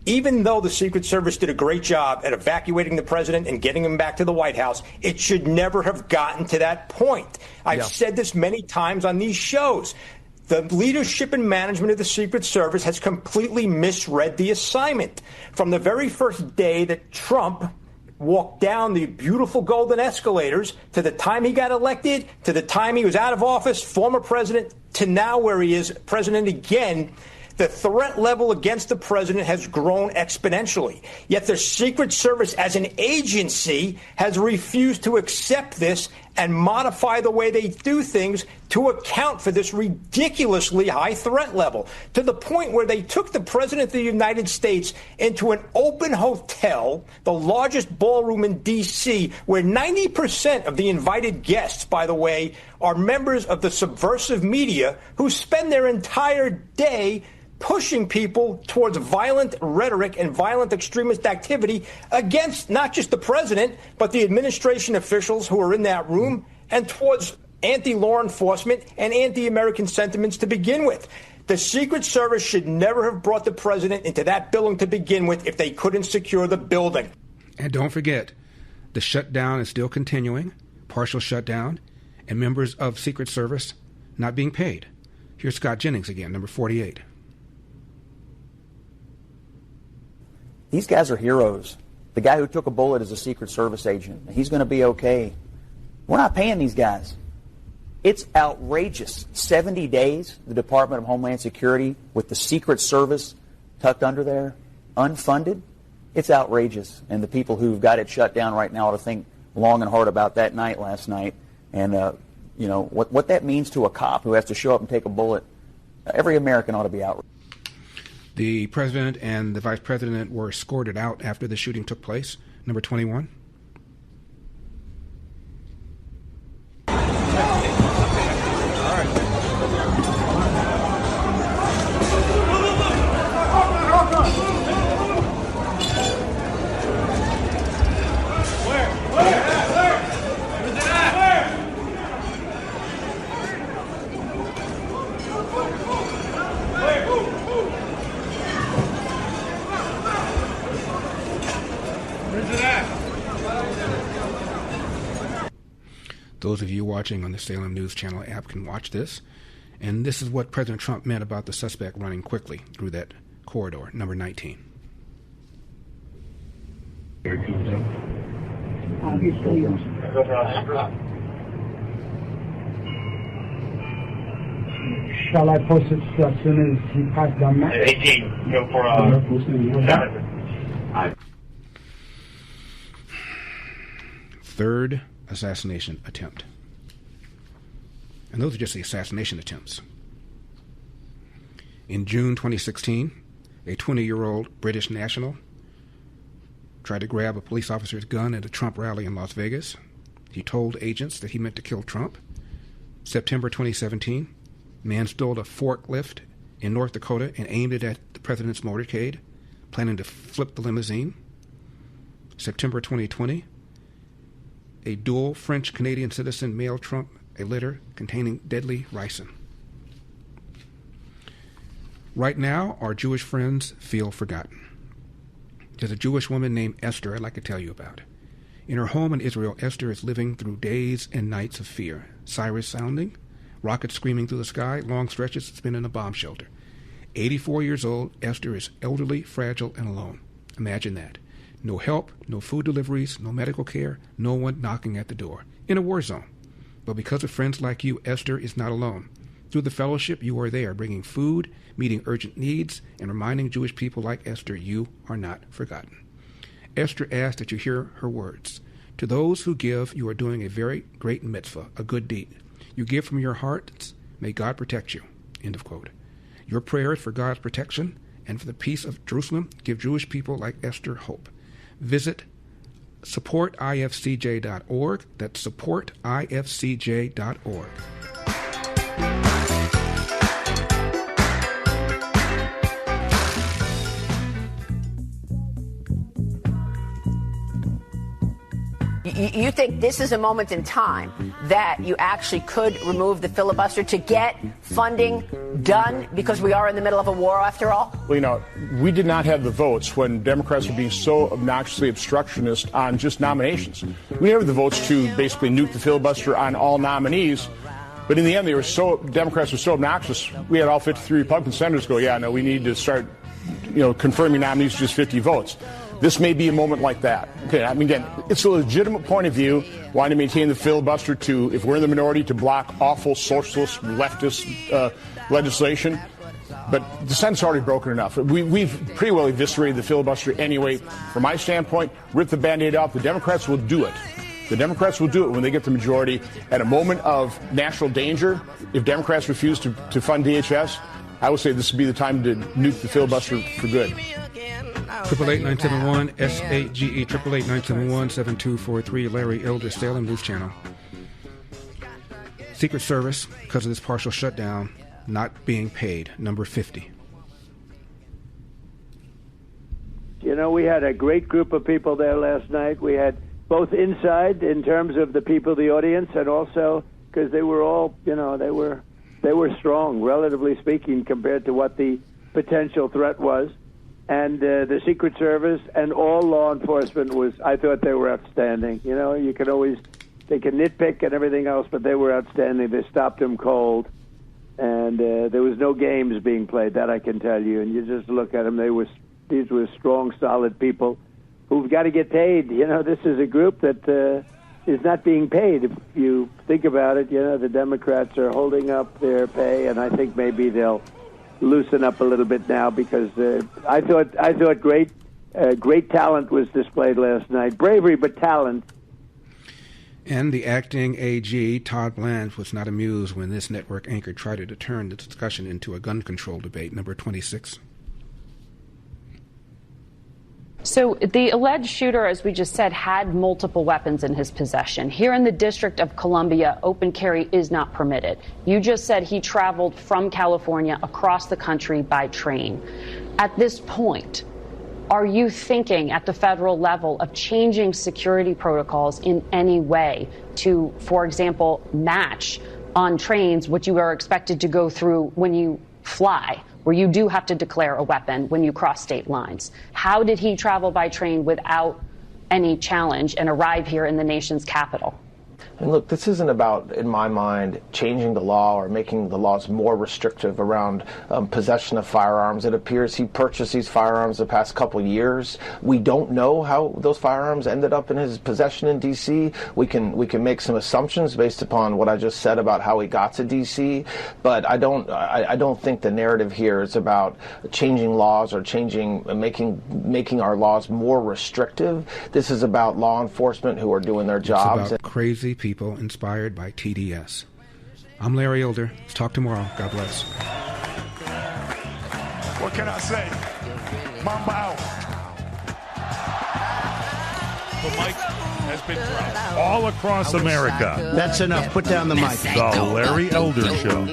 S26: Even though the Secret Service did a great job at evacuating the president and getting him back to the White House, it should never have gotten to that point. I've said this many times on these shows. The leadership and management of the Secret Service has completely misread the assignment. From the very first day that Trump walked down the beautiful golden escalators to the time he got elected, to the time he was out of office, former president, to now where he is president again, the threat level against the president has grown exponentially. Yet the Secret Service as an agency has refused to accept this and modify the way they do things to account for this ridiculously high threat level, to the point where they took the president of the United States into an open hotel, the largest ballroom in D.C., where 90% of the invited guests, by the way, are members of the subversive media who spend their entire day pushing people towards violent rhetoric and violent extremist activity against not just the president, but the administration officials who are in that room, and towards anti-law enforcement and anti-American sentiments to begin with. The Secret Service should never have brought the president into that building to begin with if they couldn't secure the building.
S2: And don't forget, the shutdown is still continuing, partial shutdown, and members of Secret Service not being paid. Here's Scott Jennings again, number 48.
S19: These guys are heroes. The guy who took a bullet is a Secret Service agent. He's going to be okay. We're not paying these guys. It's outrageous. 70 days, the Department of Homeland Security, with the Secret Service tucked under there, unfunded. It's outrageous. And the people who've got it shut down right now ought to think long and hard about that night last night. And, you know, what that means to a cop who has to show up and take a bullet. Every American ought to be outraged.
S2: The president and the vice president were escorted out after the shooting took place. Number 21. Those of you watching on the Salem News Channel app can watch this. And this is what President Trump meant about the suspect running quickly through that corridor, number 19.
S3: Shall I post it as soon as he passed down that?
S4: 18, go for
S2: Third assassination attempt. And those are just the assassination attempts. In June 2016, a 20-year-old British national tried to grab a police officer's gun at a Trump rally in Las Vegas. He told agents that he meant to kill Trump. September 2017, man stole a forklift in North Dakota and aimed it at the president's motorcade, planning to flip the limousine. September 2020, a dual French-Canadian citizen mailed Trump a letter containing deadly ricin. Right now, our Jewish friends feel forgotten. There's a Jewish woman named Esther I'd like to tell you about. In her home in Israel, Esther is living through days and nights of fear. Sirens sounding, rockets screaming through the sky, long stretches spent in a bomb shelter. 84 years old, Esther is elderly, fragile, and alone. Imagine that. No help, no food deliveries, no medical care, no one knocking at the door. In a war zone. But because of friends like you, Esther is not alone. Through the fellowship, you are there, bringing food, meeting urgent needs, and reminding Jewish people like Esther, you are not forgotten. Esther asks that you hear her words. To those who give, you are doing a very great mitzvah, a good deed. You give from your hearts, may God protect you. End of quote. Your prayers for God's protection and for the peace of Jerusalem give Jewish people like Esther hope. Visit supportifcj.org. That's supportifcj.org.
S5: You think this is a moment in time that you actually could remove the filibuster to get funding done because we are in the middle of a war after all?
S6: Well, you know, we did not have the votes when Democrats were being so obnoxiously obstructionist on just nominations. We never had the votes to basically nuke the filibuster on all nominees. But in the end, Democrats were so obnoxious, we had all 53 Republican senators go, yeah, no, we need to start, confirming nominees with just 50 votes. This may be a moment like that. Okay, I mean, again, it's a legitimate point of view, wanting to maintain the filibuster to, if we're in the minority, to block awful socialist, leftist legislation. But the Senate's already broken enough. We've pretty well eviscerated the filibuster anyway. From my standpoint, rip the Band-Aid off. The Democrats will do it. The Democrats will do it when they get the majority. At a moment of national danger, if Democrats refuse to fund DHS, I would say this would be the time to nuke the filibuster for good.
S2: 888-971 SAGE 888-971-7243. Larry Elder, Salem News Channel. Secret Service, because of this partial shutdown, not being paid. Number 50.
S4: You know, we had a great group of people there last night. We had both inside in terms of the people, the audience, and also because they were all, you know, they were strong, relatively speaking, compared to what the potential threat was. And the Secret Service and all law enforcement I thought they were outstanding. You know, they can nitpick and everything else, but they were outstanding. They stopped them cold. And there was no games being played, that I can tell you. And you just look at them, these were strong, solid people who've got to get paid. You know, this is a group that is not being paid. If you think about it, you know, the Democrats are holding up their pay, and I think maybe they'll loosen up a little bit now because I thought great talent was displayed last night. Bravery, but talent.
S2: And the acting AG, Todd Blanche, was not amused when this network anchor tried to turn the discussion into a gun control debate. Number 26.
S7: So the alleged shooter, as we just said, had multiple weapons in his possession. Here in the District of Columbia, open carry is not permitted. You just said he traveled from California across the country by train. At this point, are you thinking at the federal level of changing security protocols in any way to, for example, match on trains what you are expected to go through when you fly, where you do have to declare a weapon when you cross state lines? How did he travel by train without any challenge and arrive here in the nation's capital?
S8: And look, this isn't about, in my mind, changing the law or making the laws more restrictive around possession of firearms. It appears he purchased these firearms the past couple of years. We don't know how those firearms ended up in his possession in D.C. We can make some assumptions based upon what I just said about how he got to D.C. But I don't think the narrative here is about changing laws or making our laws more restrictive. This is about law enforcement who are doing their jobs.
S2: It's about crazy people inspired by TDS. I'm Larry Elder. Let's talk tomorrow. God bless.
S9: What can I say? Mamba out.
S10: The mic has been dropped all across America.
S11: That's enough. Put down the mic.
S10: The Larry Elder Show.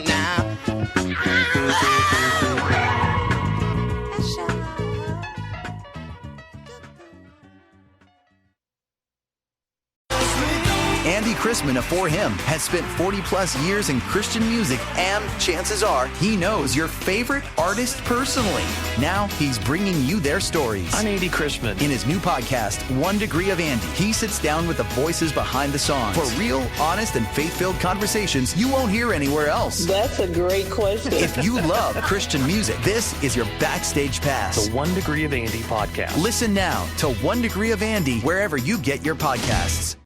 S27: Andy Chrisman of For Him has spent 40-plus years in Christian music, and chances are he knows your favorite artist personally. Now he's bringing you their stories.
S28: I'm Andy Chrisman.
S27: In his new podcast, 1 Degree of Andy, he sits down with the voices behind the songs for real, honest, and faith-filled conversations you won't hear anywhere else.
S29: That's a great question.
S27: If you love Christian music, this is your backstage pass.
S28: The 1 Degree of Andy podcast.
S27: Listen now to 1 Degree of Andy wherever you get your podcasts.